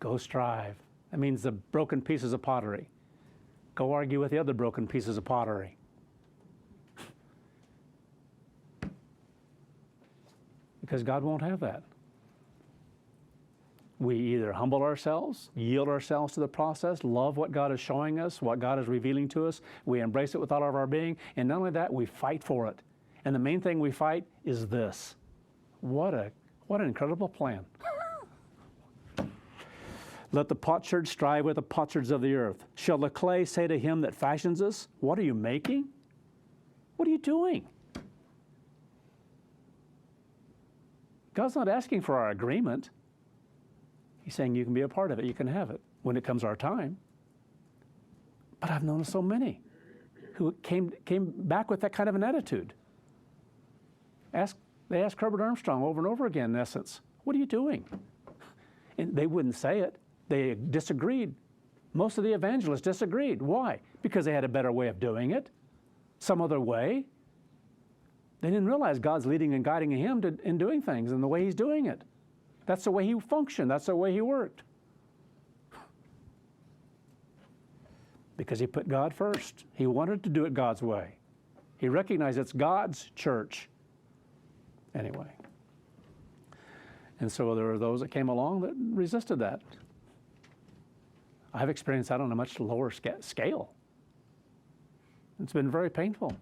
Speaker 1: go strive. That means the broken pieces of pottery. Go argue with the other broken pieces of pottery. Because God won't have that. We either humble ourselves, yield ourselves to the process, love what God is showing us, what God is revealing to us. We embrace it with all of our being. And not only that, we fight for it. And the main thing we fight is this. What an incredible plan. Let the potsherds strive with the potsherds of the earth. Shall the clay say to him that fashions us, what are you making? What are you doing? God's not asking for our agreement. He's saying you can be a part of it. You can have it when it comes our time. But I've known so many who came back with that kind of an attitude. They asked Herbert Armstrong over and over again, in essence, what are you doing? And they wouldn't say it. They disagreed. Most of the evangelists disagreed. Why? Because they had a better way of doing it, some other way. They didn't realize God's leading and guiding him in doing things and the way he's doing it. That's the way he functioned. That's the way he worked. Because he put God first. He wanted to do it God's way. He recognized it's God's church. Anyway. And so there were those that came along that resisted that. I've experienced that on a much lower scale. It's been very painful.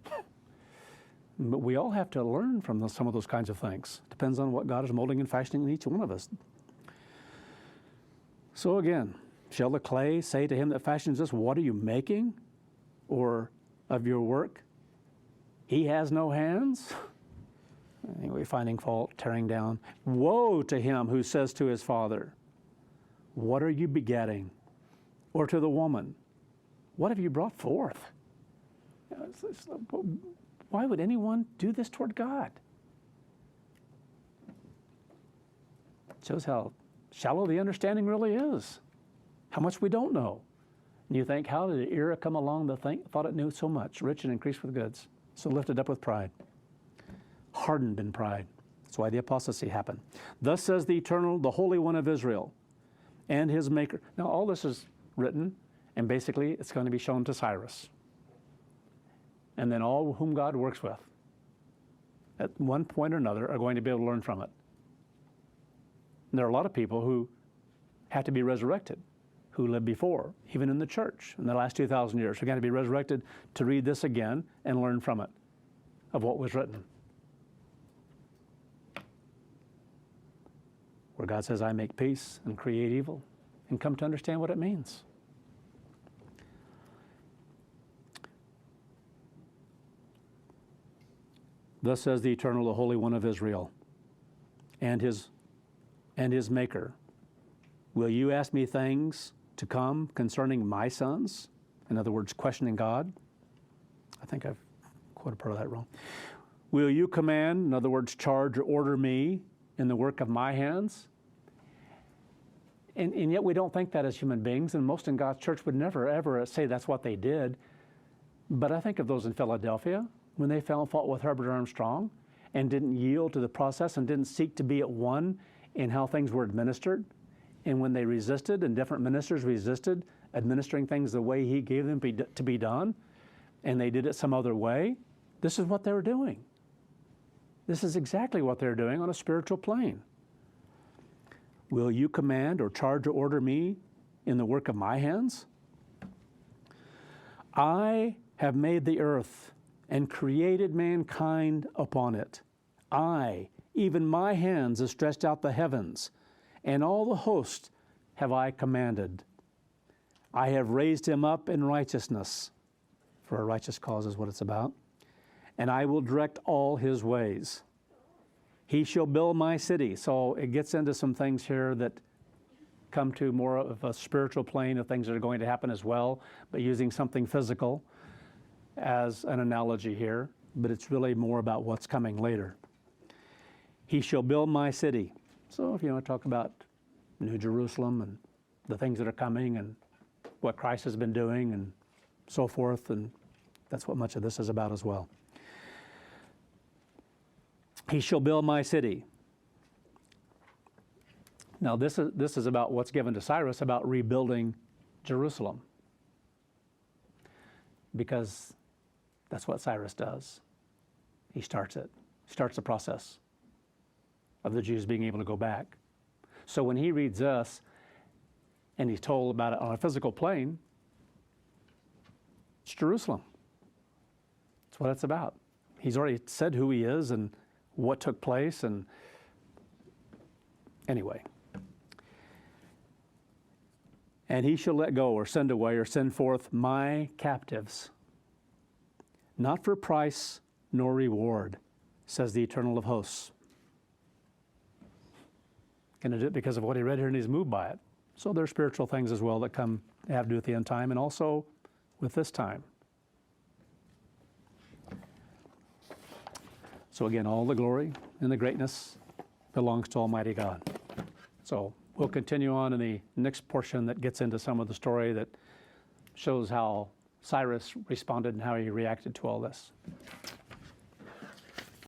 Speaker 1: But we all have to learn from some of those kinds of things. Depends on what God is molding and fashioning in each one of us. So again, shall the clay say to him that fashions this, what are you making? Or of your work, he has no hands? Anyway, finding fault, tearing down. Woe to him who says to his father, what are you begetting? Or to the woman, what have you brought forth? Why would anyone do this toward God? It shows how shallow the understanding really is, how much we don't know. And you think, how did the era come along that thought it knew so much, rich and increased with goods, so lifted up with pride, hardened in pride. That's why the apostasy happened. Thus says the Eternal, the Holy One of Israel, and his Maker. Now all this is written, and basically it's going to be shown to Cyrus. And then all whom God works with, at one point or another, are going to be able to learn from it. And there are a lot of people who have to be resurrected, who lived before, even in the church, in the last 2,000 years. We're going to be resurrected to read this again and learn from it, of what was written. Where God says, I make peace and create evil, and come to understand what it means. Thus says the Eternal, the Holy One of Israel, and his Maker. Will you ask me things to come concerning my sons? In other words, questioning God. I think I've quoted part of that wrong. Will you command, in other words, charge or order me in the work of my hands? And yet we don't think that as human beings, and most in God's church would never, ever say that's what they did. But I think of those in Philadelphia, when they found fault with Herbert Armstrong and didn't yield to the process and didn't seek to be at one in how things were administered. And when they resisted, and different ministers resisted administering things the way he gave them to be done, and they did it some other way, this is what they were doing. This is exactly what they're doing on a spiritual plane. Will you command or charge or order me in the work of my hands? I have made the earth and created mankind upon it. I, even my hands, have stretched out the heavens, and all the host have I commanded. I have raised him up in righteousness, for a righteous cause is what it's about, and I will direct all his ways. He shall build my city. So it gets into some things here that come to more of a spiritual plane of things that are going to happen as well, but using something physical as an analogy here, but it's really more about what's coming later. He shall build my city. So if you want to talk about New Jerusalem and the things that are coming and what Christ has been doing and so forth, and that's what much of this is about as well. He shall build my city. Now this is about what's given to Cyrus about rebuilding Jerusalem, because that's what Cyrus does. He starts it, starts the process of the Jews being able to go back. So when he reads this and he's told about it on a physical plane, it's Jerusalem. That's what it's about. He's already said who he is and what took place, and anyway. And he shall let go or send away or send forth my captives, not for price nor reward, says the Eternal of hosts. Going to do it because of what he read here and he's moved by it. So there are spiritual things as well that have to do with the end time and also with this time. So again, all the glory and the greatness belongs to Almighty God. So we'll continue on in the next portion that gets into some of the story that shows how Cyrus responded and how he reacted to all this.